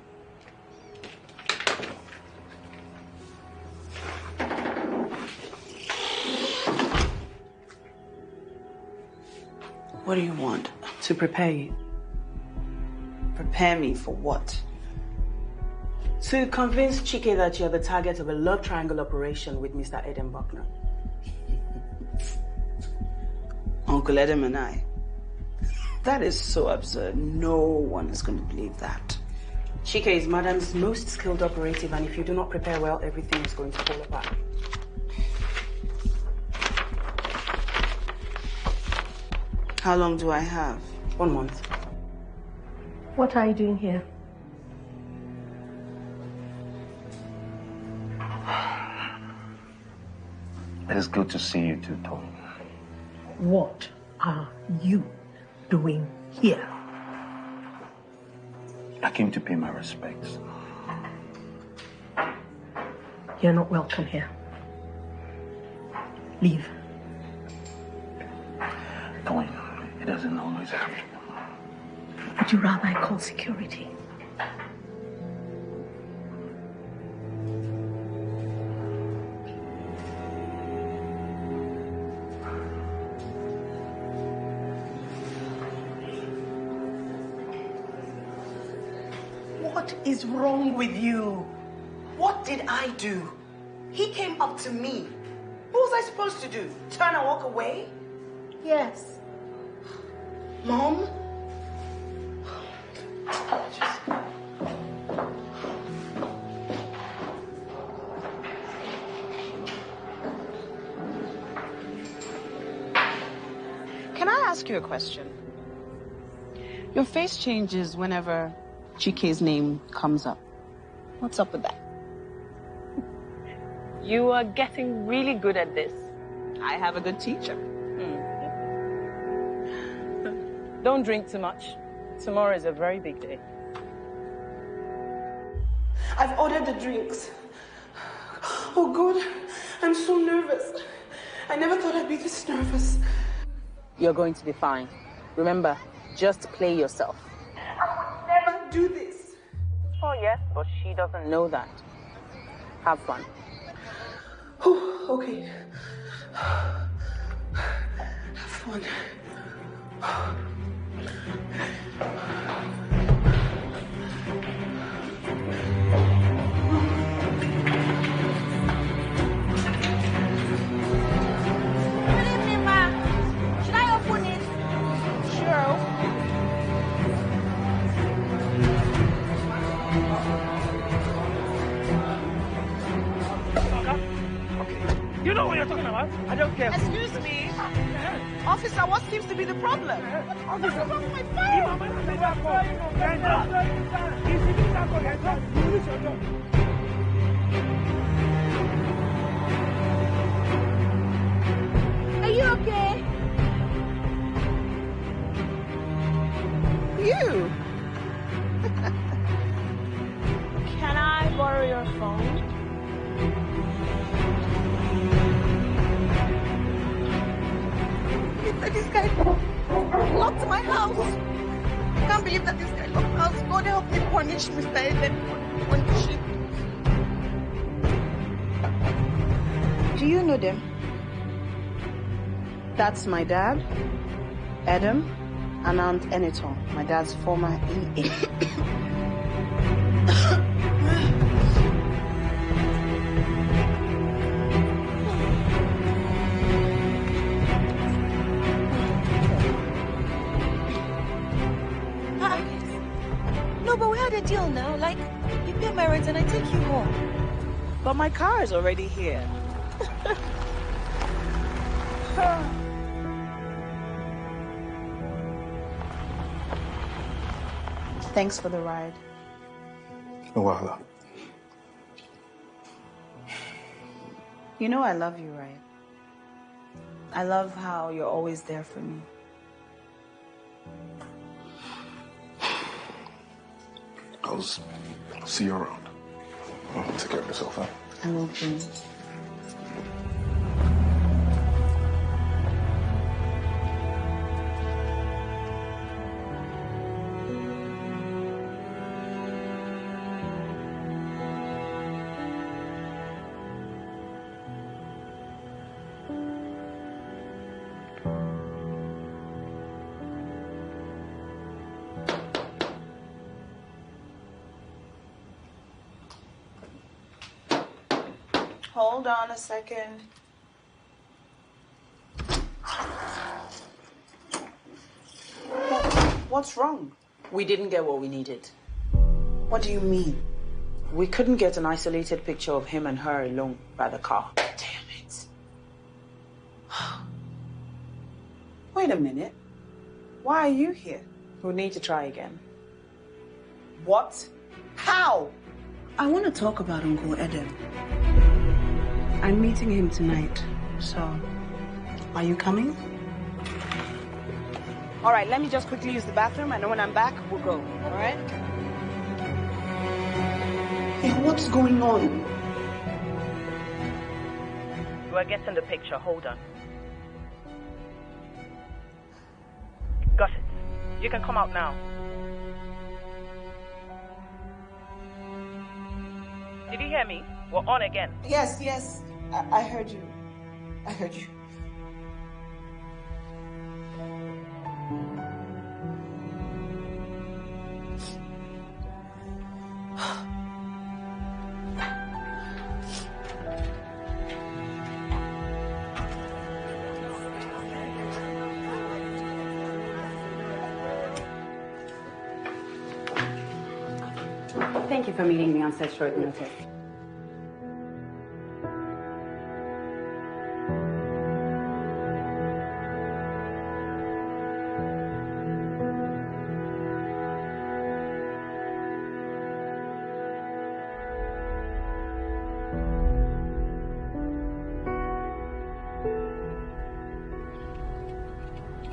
What do you want? To prepare you. Prepare me for what? To convince Chike that you're the target of a love triangle operation with Mr. Eden Buckner. Uncle Edem and I. That is so absurd. No one is going to believe that. Chike is Madam's most skilled operative, and if you do not prepare well, everything is going to fall apart. How long do I have? 1 month. What are you doing here? It is good to see you too, Tom. What are you doing here? I came to pay my respects. You're not welcome here. Leave. Toyin, it doesn't always have to. Would you rather I call security? What is wrong with you? What did I do? He came up to me. What was I supposed to do? Turn and walk away? Yes. Mom? Can I ask you a question? Your face changes whenever Chike's name comes up. What's up with that? You are getting really good at this. I have a good teacher. Don't drink too much. Tomorrow is a very big day. I've ordered the drinks. Oh God, I'm so nervous. I never thought I'd be this nervous. You're going to be fine. Remember, just play yourself. Never do this. Oh yes, but she doesn't know that. Have fun. Okay. Have fun. Good evening, ma. Should I open it? Sure. You know what you're talking about? I don't care. Excuse me. Officer, what seems to be the problem? Officer, my phone? Are you okay? You? Can I borrow your phone? This guy locked my house. I can't believe that this guy locked my house. God help me punish Mr. Eden. Punish him. Do you know them? That's my dad, Adam, and Aunt Eniton, my dad's former EA. No, but we had a deal now. Like, you pay my rent and I take you home. But my car is already here. Thanks for the ride. No wahala. You know I love you, right? I love how you're always there for me. I'll see you around. Take care of yourself, huh? I will, please. Hold on a second. What's wrong? We didn't get what we needed. What do you mean? We couldn't get an isolated picture of him and her alone by the car. Damn it. Wait a minute. Why are you here? We'll need to try again. What? How? I want to talk about Uncle Edem. I'm meeting him tonight, so are you coming? All right, let me just quickly use the bathroom, and then when I'm back, we'll go. All right? Hey, what's going on? We're getting the picture. Hold on. Got it. You can come out now. Did you hear me? We're on again. Yes. I heard you. I heard you. Thank you for meeting me on such short notice.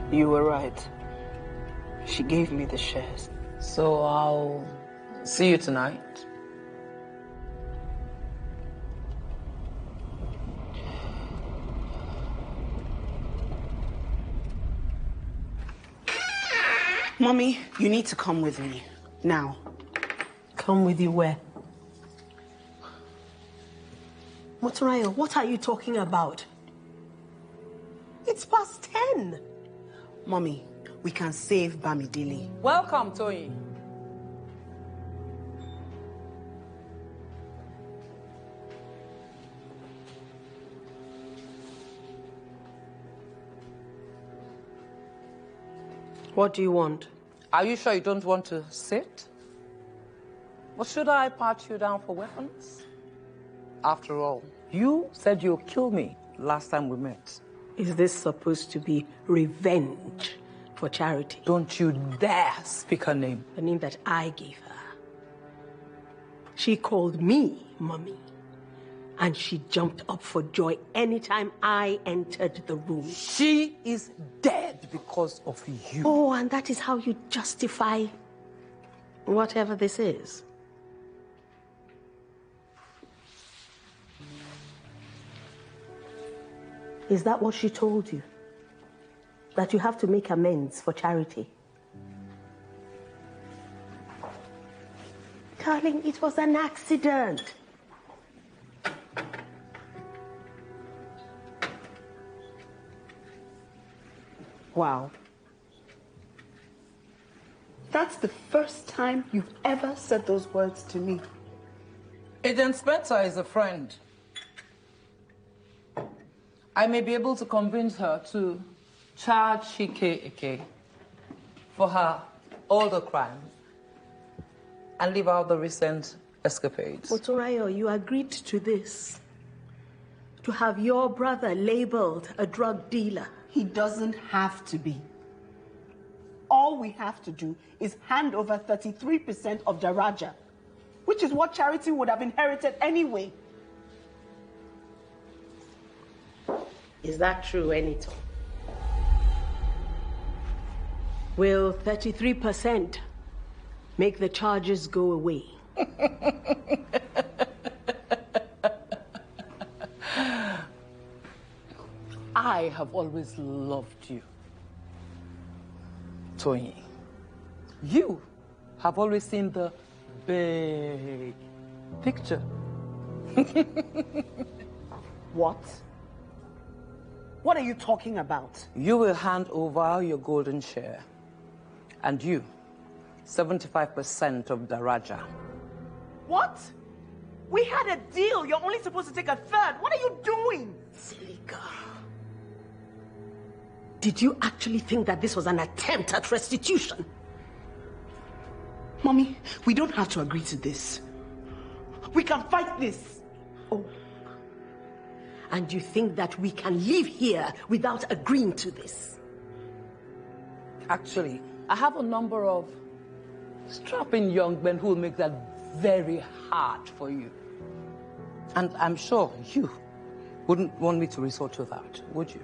You were right. She gave me the shares. So I'll see you tonight. Mommy, you need to come with me. Now. Come with you where? Motorayo, what are you talking about? It's past 10. Mommy, we can save Bamidele. Welcome, Toyi. What do you want? Are you sure you don't want to sit? Or should I pat you down for weapons? After all, you said you'll kill me last time we met. Is this supposed to be revenge for Charity? Don't you dare speak her name. The name that I gave her. She called me Mommy. And she jumped up for joy anytime I entered the room. She is dead because of you. Oh, and that is how you justify whatever this is. Is that what she told you? That you have to make amends for Charity? Darling, it was an accident. Wow. That's the first time you've ever said those words to me. Agent Spencer is a friend. I may be able to convince her to charge Chike Eke for her older crimes and leave out the recent escapades. Motorayo, you agreed to this. To have your brother labeled a drug dealer. He doesn't have to be. All we have to do is hand over 33% of Daraja, which is what Charity would have inherited anyway. Is that true, Enito? Will 33% make the charges go away? I have always loved you, Toyin. You have always seen the big picture. What? What are you talking about? You will hand over your golden share, and you, 75% of Daraja. What? We had a deal. You're only supposed to take a third. What are you doing? Silly girl. Did you actually think that this was an attempt at restitution? Mommy, we don't have to agree to this. We can fight this. Oh. And you think that we can live here without agreeing to this? Actually, I have a number of strapping young men who will make that very hard for you. And I'm sure you wouldn't want me to resort to that, would you?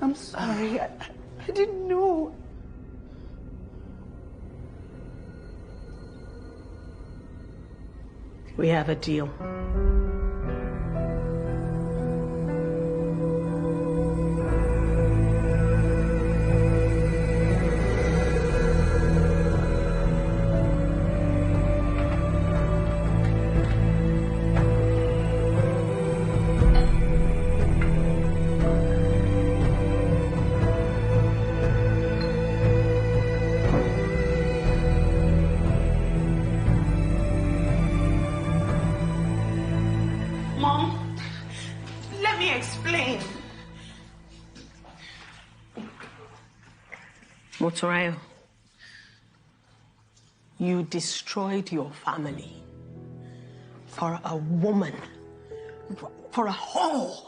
I'm sorry. I didn't know. We have a deal. Motorayo, you destroyed your family for a woman, for a whore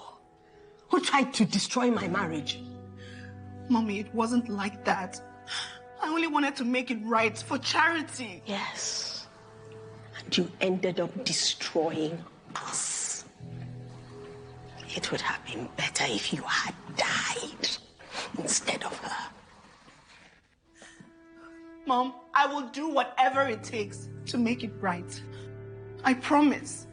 who tried to destroy my marriage. Mommy, it wasn't like that. I only wanted to make it right for Charity. Yes. And you ended up destroying us. It would have been better if you had died instead of her. Mom, I will do whatever it takes to make it right. I promise.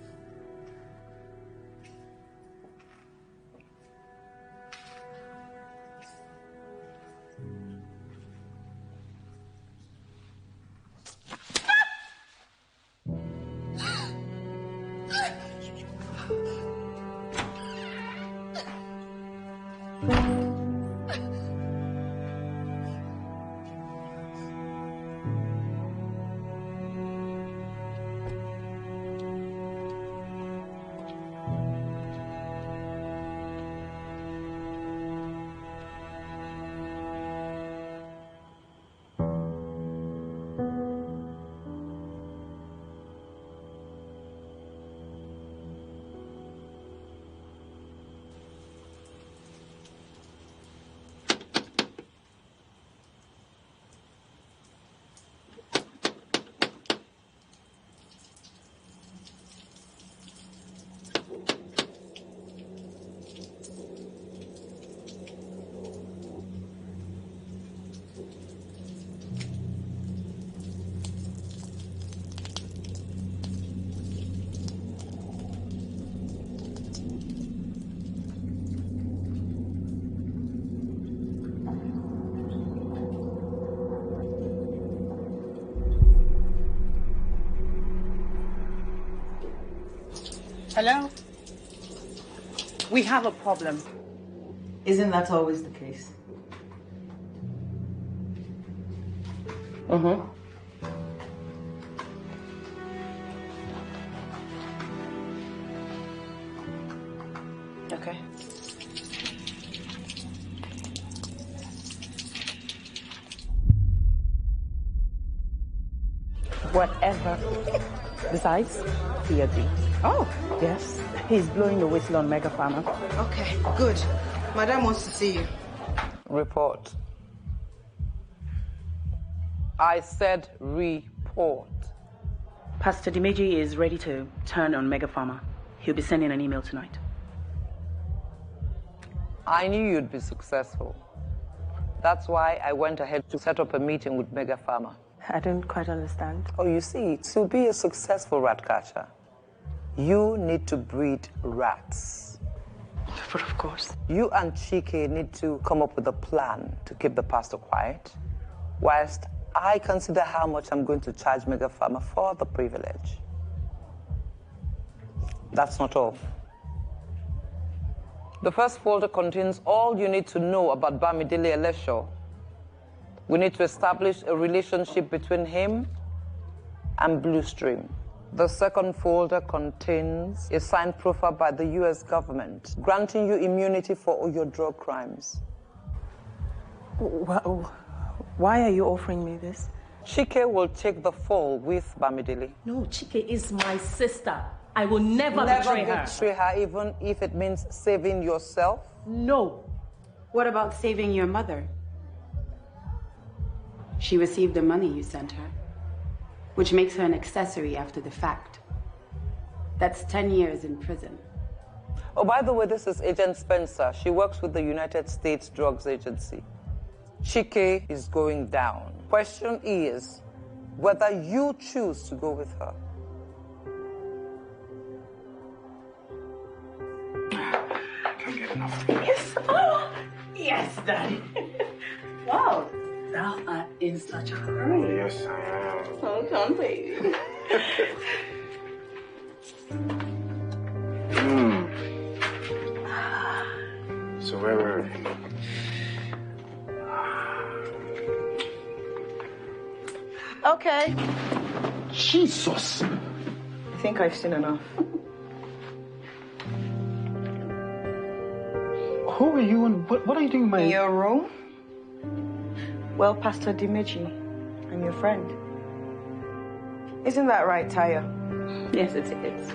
Hello? We have a problem. Isn't that always the case? Mm-hmm. Okay. Whatever. Besides, he agreed. Oh. Yes, he's blowing the whistle on Mega Farmer. Okay, good. Madam wants to see you. Report. I said report. Pastor Dimeji is ready to turn on Mega Farmer. He'll be sending an email tonight. I knew you'd be successful. That's why I went ahead to set up a meeting with Mega Farmer. I don't quite understand. Oh, you see, to be a successful rat catcher, you need to breed rats. But of course. You and Chike need to come up with a plan to keep the pastor quiet, whilst I consider how much I'm going to charge Mega Farmer for the privilege. That's not all. The first folder contains all you need to know about Bamidele Elesho. We need to establish a relationship between him and Bluestream. The second folder contains a signed profile by the US government, granting you immunity for all your drug crimes. Why are you offering me this? Chike will take the fall with Bamidele. No, Chike is my sister. I will never betray her. Betray her, even if it means saving yourself? No. What about saving your mother? She received the money you sent her, which makes her an accessory after the fact. That's 10 years in prison. Oh, by the way, this is Agent Spencer. She works with the United States Drugs Agency. Chike is going down. Question is whether you choose to go with her. I can't get enough. Yes. Oh, yes, Daddy. Wow. Thou art in such a hurry. Yes, I am. Oh, come, baby. So where were we? Okay. Jesus. I think I've seen enough. Who are you and what are you doing in my... In your room? Well, Pastor Dimeji, I'm your friend. Isn't that right, Taya? Yes, it is.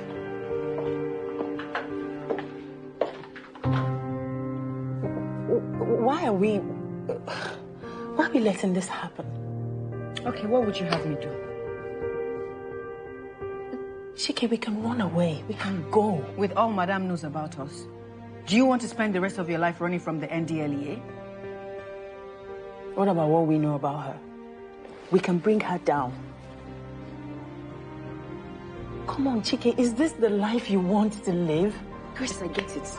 Why are we letting this happen? Okay, what would you have me do? Chike, we can run away. We can go. With all Madame knows about us, do you want to spend the rest of your life running from the NDLEA? What about what we know about her? We can bring her down. Come on, Chike, is this the life you want to live? Grace, I get it.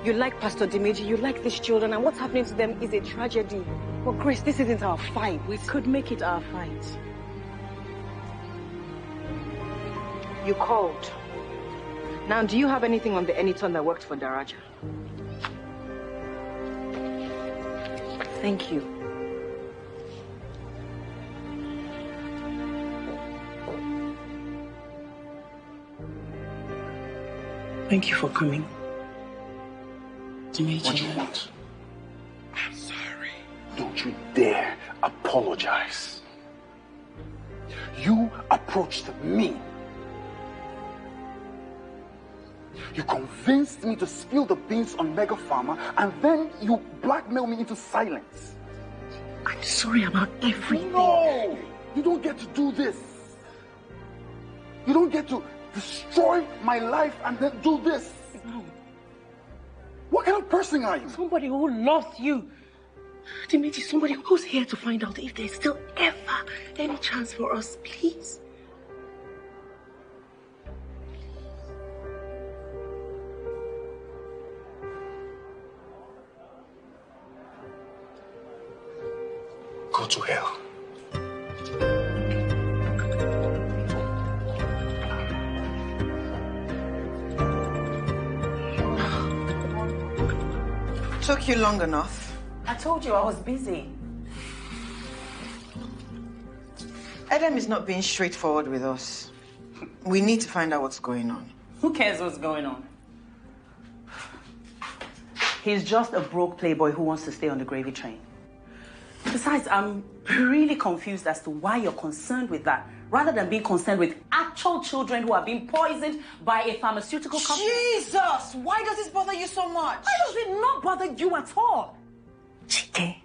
You like Pastor Dimeji, you like these children, and what's happening to them is a tragedy. But Grace, this isn't our fight. We could make it our fight. You called. Now, do you have anything on the Anyton that worked for Daraja? Thank you. Thank you for coming. Dimeji. What do you want? I'm sorry. Don't you dare apologize. You approached me. You convinced me to spill the beans on Mega Farmer, and then you blackmail me into silence. I'm sorry about everything. No! You don't get to do this. You don't get to destroy my life and then do this. No. What kind of person are you? Somebody who loves you. Dimeji, somebody who's here to find out if there's still ever any chance for us, please. Go to hell. Took you long enough. I told you I was busy. Adam is not being straightforward with us. We need to find out what's going on. Who cares what's going on? He's just a broke playboy who wants to stay on the gravy train. Besides, I'm really confused as to why you're concerned with that, rather than being concerned with actual actual children who have been poisoned by a pharmaceutical company. Jesus! Why does this bother you so much? Why does it not bother you at all? Chike,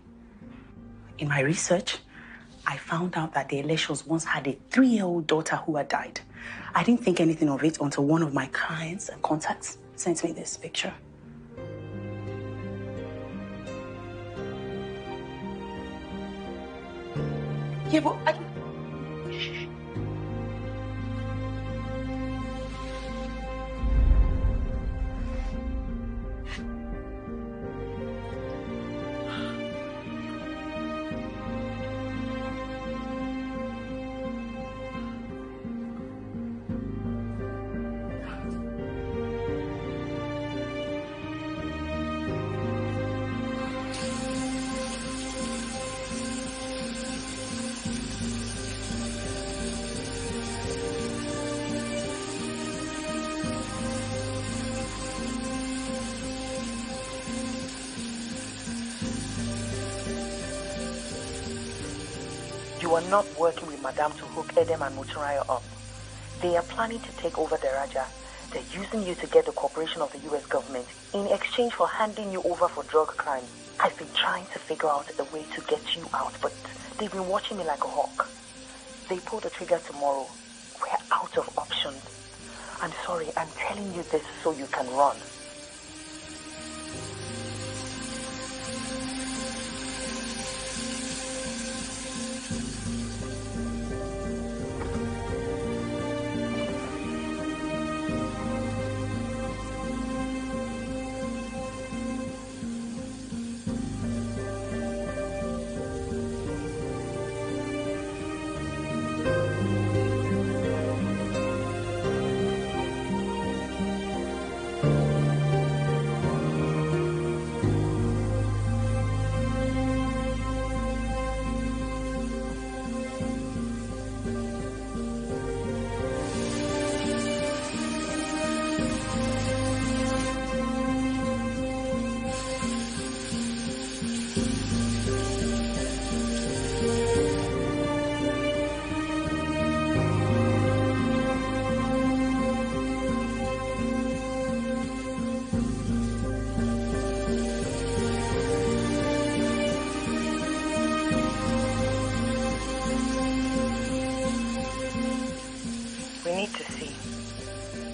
in my research, I found out that the Elishos once had a 3-year-old daughter who had died. I didn't think anything of it until one of my clients and contacts sent me this picture. Yeah, but You are not working with Madame to hook Edem and Muturaya up. They are planning to take over the Raja. They're using you to get the cooperation of the US government in exchange for handing you over for drug crimes. I've been trying to figure out a way to get you out, but they've been watching me like a hawk. They pull the trigger tomorrow. We're out of options. I'm sorry, I'm telling you this so you can run.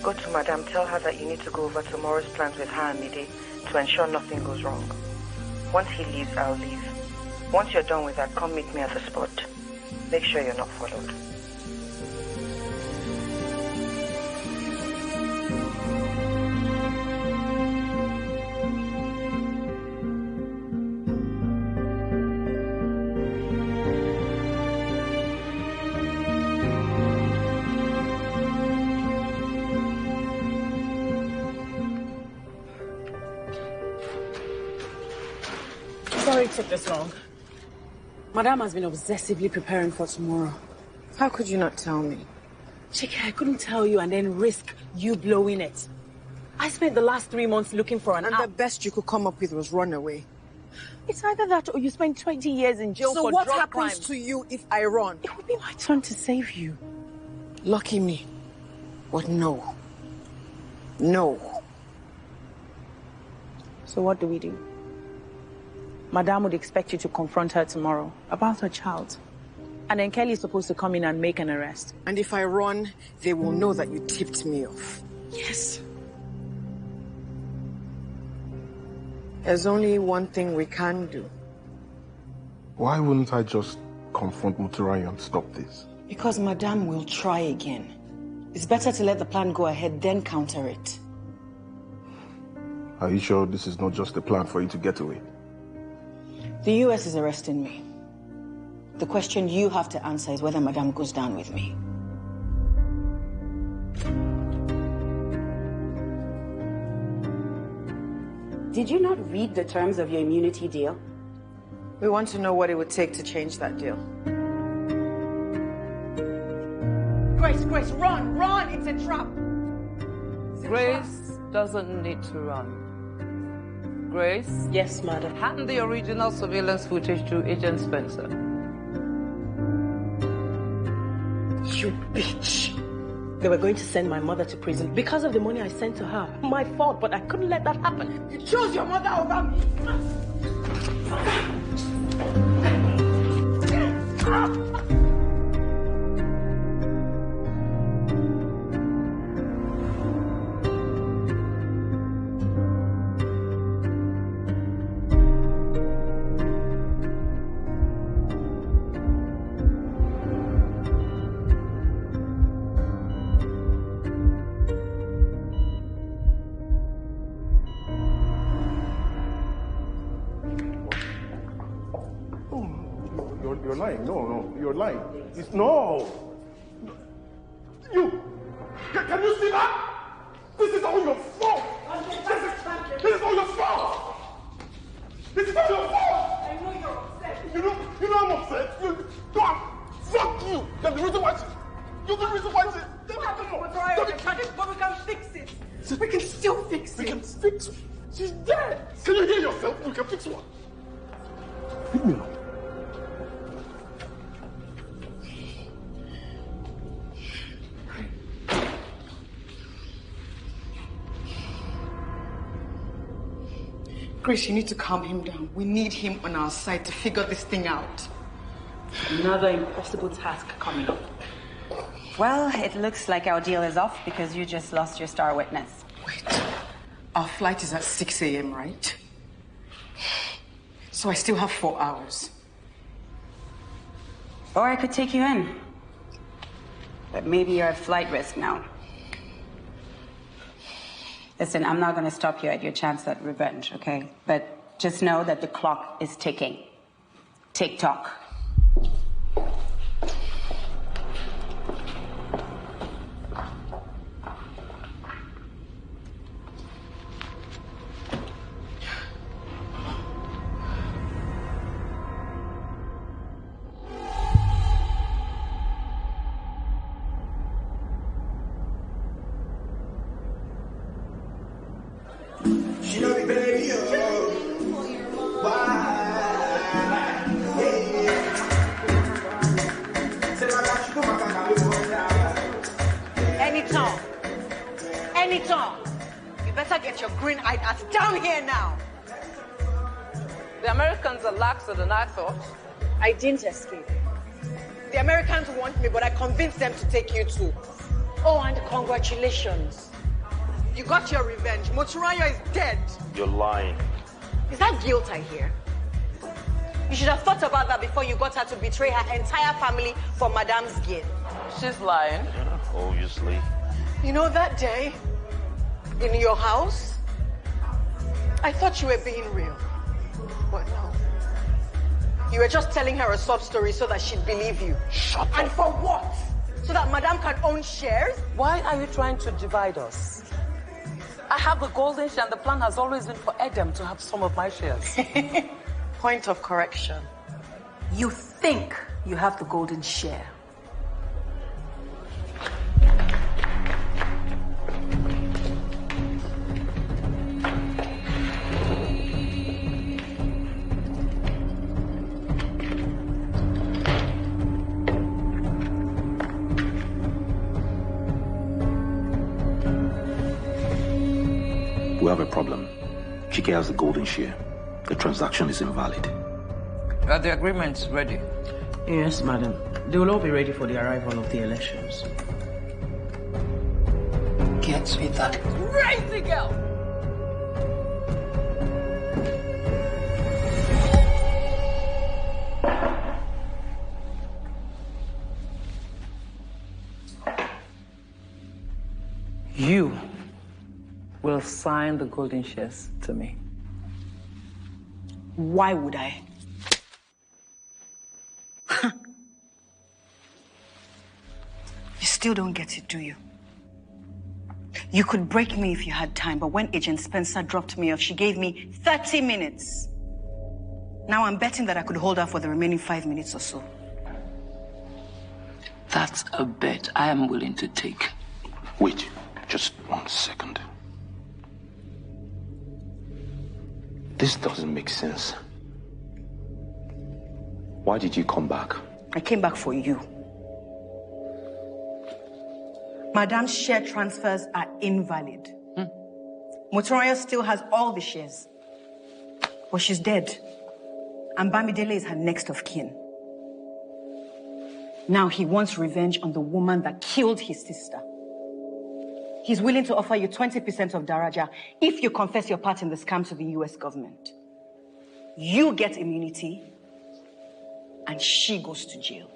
Go to Madame, tell her that you need to go over tomorrow's plans with her and Mide to ensure nothing goes wrong. Once he leaves, I'll leave. Once you're done with that, come meet me at the spot. Make sure you're not followed. Sorry it took this long. Madame has been obsessively preparing for tomorrow. How could you not tell me? Chike, I couldn't tell you and then risk you blowing it. I spent the last 3 months looking for an the best you could come up with was run away. It's either that or you spend 20 years in jail so for what drug happens crimes. to you if I run? It would be my turn to save you. Lucky me. But no. No. So what do we do? Madame would expect you to confront her tomorrow about her child. And then Kelly is supposed to come in and make an arrest. And if I run, they will know that you tipped me off. Yes. There's only one thing we can do. Why wouldn't I just confront Muturaya and stop this? Because Madame will try again. It's better to let the plan go ahead, then counter it. Are you sure this is not just a plan for you to get away? The US is arresting me. The question you have to answer is whether Madame goes down with me. Did you not read the terms of your immunity deal? We want to know what it would take to change that deal. Grace, run! It's a trap! Grace doesn't need to run. Grace? Yes, madam. Hand the original surveillance footage to Agent Spencer. You bitch! They were going to send my mother to prison because of the money I sent to her. My fault, but I couldn't let that happen. You chose your mother over me. You're lying. No, you're lying. It's no. You. Can you see that? This is all your fault. This is all your fault. This is all your fault. I know you're upset. You know I'm upset. God, fuck you. You're the reason why you're the reason why But we can fix it. We can still fix it. We can fix it. She's dead. Can you hear yourself? We can fix what? Leave me alone. Grace, you need to calm him down. We need him on our side to figure this thing out. Another impossible task coming up. Well, it looks like our deal is off because you just lost your star witness. Wait, our flight is at 6 a.m., right? So I still have 4 hours. Or I could take you in. But maybe you're at flight risk now. Listen, I'm not going to stop you at your chance at revenge, okay? But just know that the clock is ticking. Tick-tock. Anytime. You better get your green-eyed ass down here now. The Americans are laxer than I thought. I didn't escape. The Americans want me, but I convinced them to take you too. Oh, and congratulations. You got your revenge. Moturaya is dead. You're lying. Is that guilt I hear? You should have thought about that before you got her to betray her entire family for Madame's gain. She's lying. Yeah, obviously. You know that day in your house? I thought you were being real. But no. You were just telling her a sob story so that she'd believe you. Shut up. And for what? So that Madame can own shares? Why are you trying to divide us? I have the golden share, and the plan has always been for Edem to have some of my shares. Point of correction. You think you have the golden share. We have a problem. Chike has the golden share. The transaction is invalid. Are the agreements ready? Yes, madam. They will all be ready for the arrival of the elections. Get with that crazy girl! You will sign the golden shares to me. Why would I? You still don't get it, do you? You could break me if you had time, but when Agent Spencer dropped me off, she gave me 30 minutes. Now I'm betting that I could hold her for the remaining 5 minutes or so. That's a bet I am willing to take. Wait, just 1 second. This doesn't make sense. Why did you come back? I came back for you. Madame's share transfers are invalid. Moturaya still has all the shares. But she's dead. And Bamidele is her next of kin. Now he wants revenge on the woman that killed his sister. He's willing to offer you 20% of Daraja if you confess your part in the scam to the US government. You get immunity, and she goes to jail.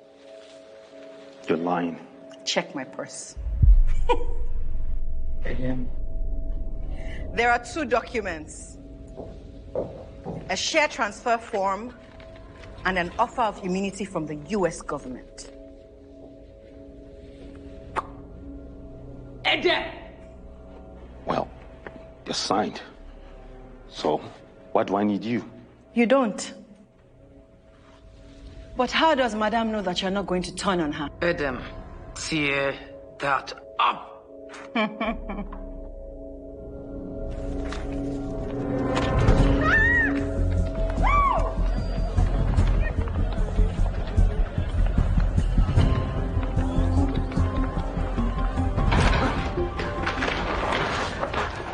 You're lying. Check my purse. Again. There are 2 documents. A share transfer form and an offer of immunity from the US government. Edem! Well, you're signed. So, why do I need you? You don't. But how does Madame know that you're not going to turn on her? Edem, tear that up.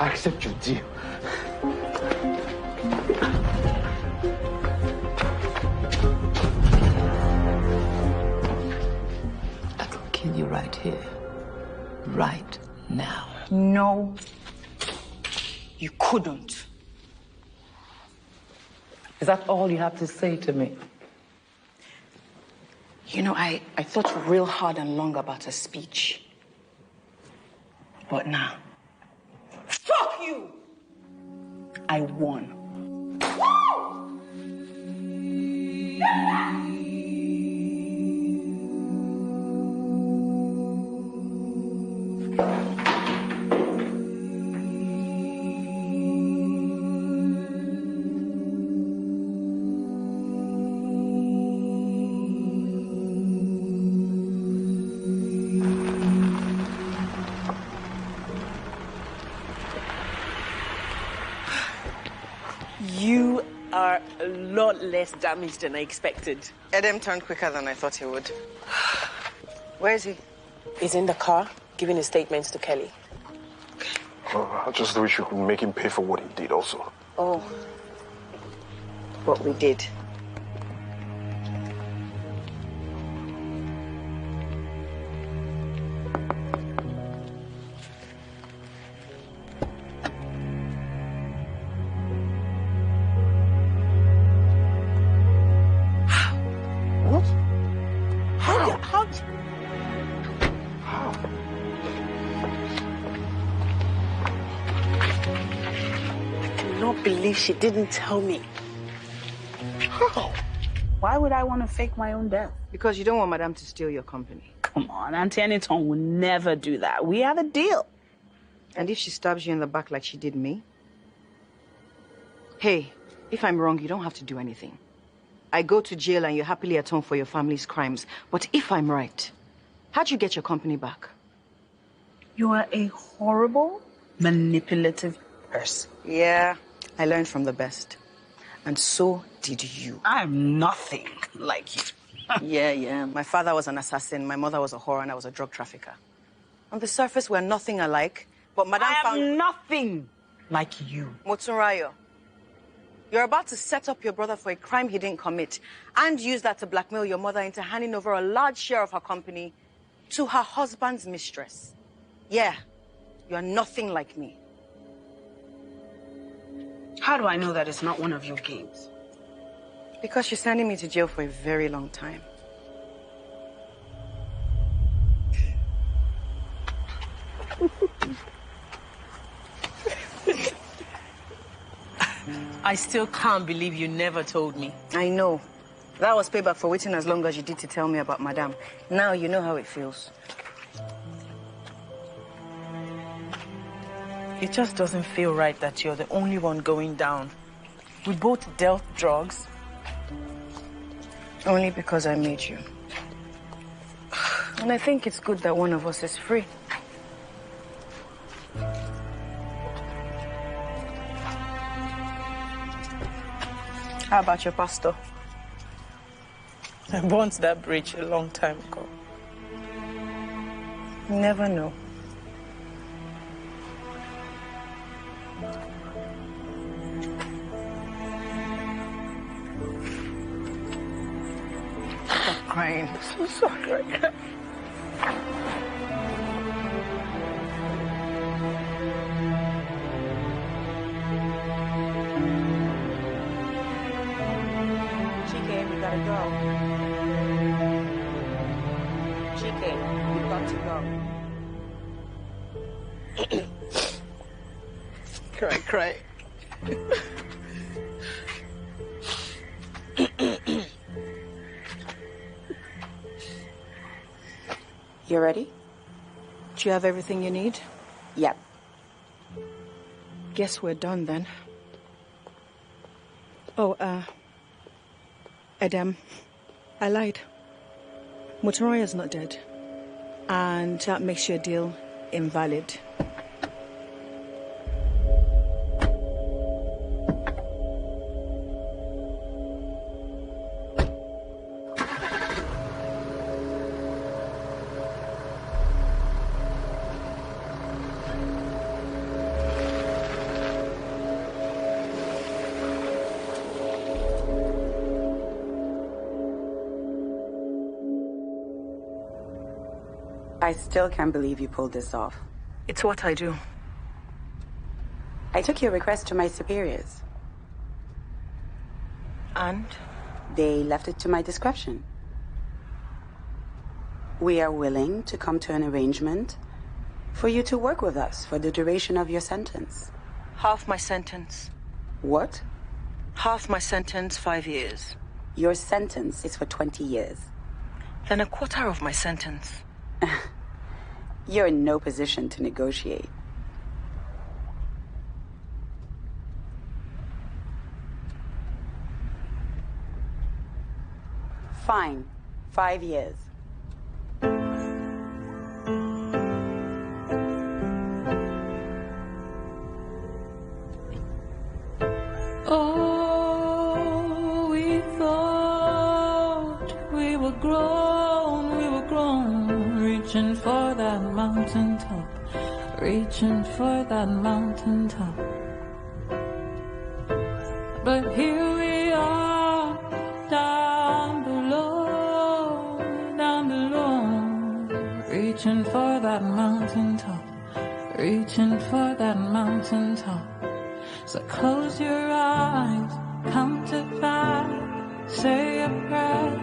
I accept your deal. I could kill you right here. Right now. No, you couldn't. Is that all you have to say to me? You know, I thought real hard and long about a speech. But now, fuck you! I won. You are a lot less damaged than I expected. Edem turned quicker than I thought he would. Where is he? He's in the car, giving his statements to Kelly. I just wish you could make him pay for what he did also. Oh. What we did. She didn't tell me. How? Why would I want to fake my own death? Because you don't want Madame to steal your company. Come on, Auntie Eniton will never do that. We have a deal. And if she stabs you in the back like she did me? Hey, if I'm wrong, you don't have to do anything. I go to jail and you happily atone for your family's crimes. But if I'm right, how'd you get your company back? You are a horrible, manipulative person. Yeah. I learned from the best. And so did you. I'm nothing like you. Yeah. My father was an assassin, my mother was a whore, and I was a drug trafficker. On the surface, we're nothing alike, but Madame found... nothing like you. Motunrayo, you're about to set up your brother for a crime he didn't commit and use that to blackmail your mother into handing over a large share of her company to her husband's mistress. Yeah, you're nothing like me. How do I know that it's not one of your games? Because you're sending me to jail for a very long time. I still can't believe you never told me. I know. That was payback for waiting as long as you did to tell me about Madame. Now you know how it feels. It just doesn't feel right that you're the only one going down. We both dealt drugs. Only because I made you. And I think it's good that one of us is free. How about your pastor? I burnt that bridge a long time ago. You never know. Stop crying. I'm so sorry. Chike, we gotta go. Chike, we've got to go. Cry. You ready? Do you have everything you need? Yep. Guess we're done then. Oh, Edem, I lied. Mutaraya's not dead. And that makes your deal invalid. I still can't believe you pulled this off. It's what I do. I took your request to my superiors. And? They left it to my discretion. We are willing to come to an arrangement for you to work with us for the duration of your sentence. Half my sentence. What? Half my sentence, 5 years. Your sentence is for 20 years. Then a quarter of my sentence. You're in no position to negotiate. Fine. 5 years. Oh, we thought we were grown, reaching for that mountaintop, reaching for that mountaintop. But here we are, down below, reaching for that mountaintop, reaching for that mountaintop. So close your eyes, count to 5, say a prayer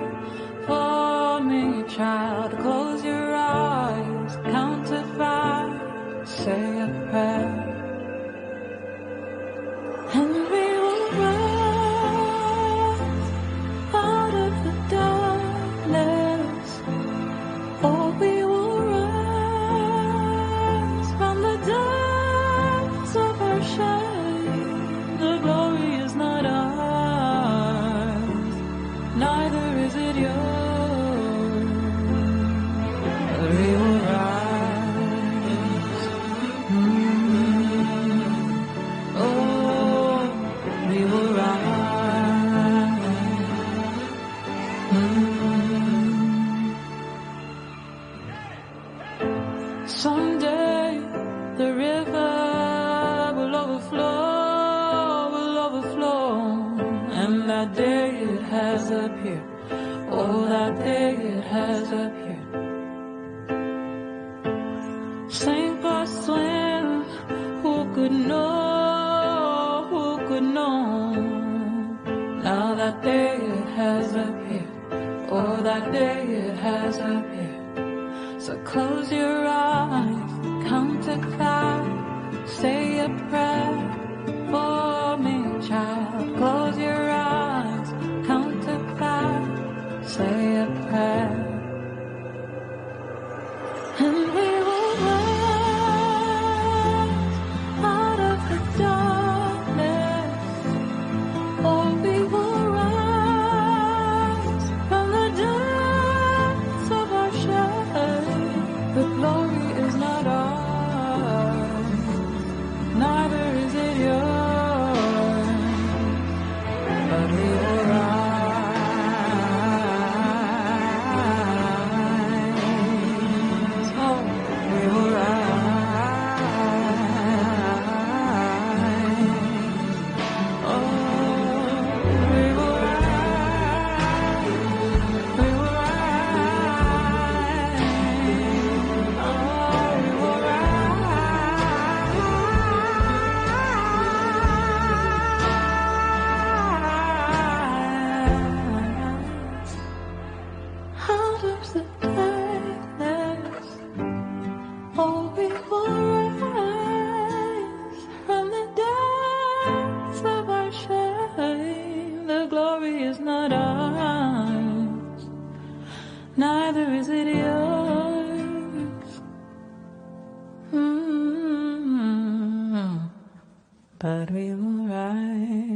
for me, child. Close your eyes, count to 5, say a prayer. And we will rise out of the darkness. Oh, we will rise from the depths of our shame. The glory is not ours, neither is it yours. We will rise. Oh, we will rise. Someday the river will overflow, and that day it has appeared. Oh, that day it has appeared. Sink or swim, who could know, who could know? Now that day it has appeared. Oh, that day it has appeared. So close your eyes, count to 5, say a prayer for me, child. Close your eyes, count to 5, say a prayer. And we will rise out of the darkness. Oh, we will rise from the depths of our shame. The glory is not ours, neither but we will rise.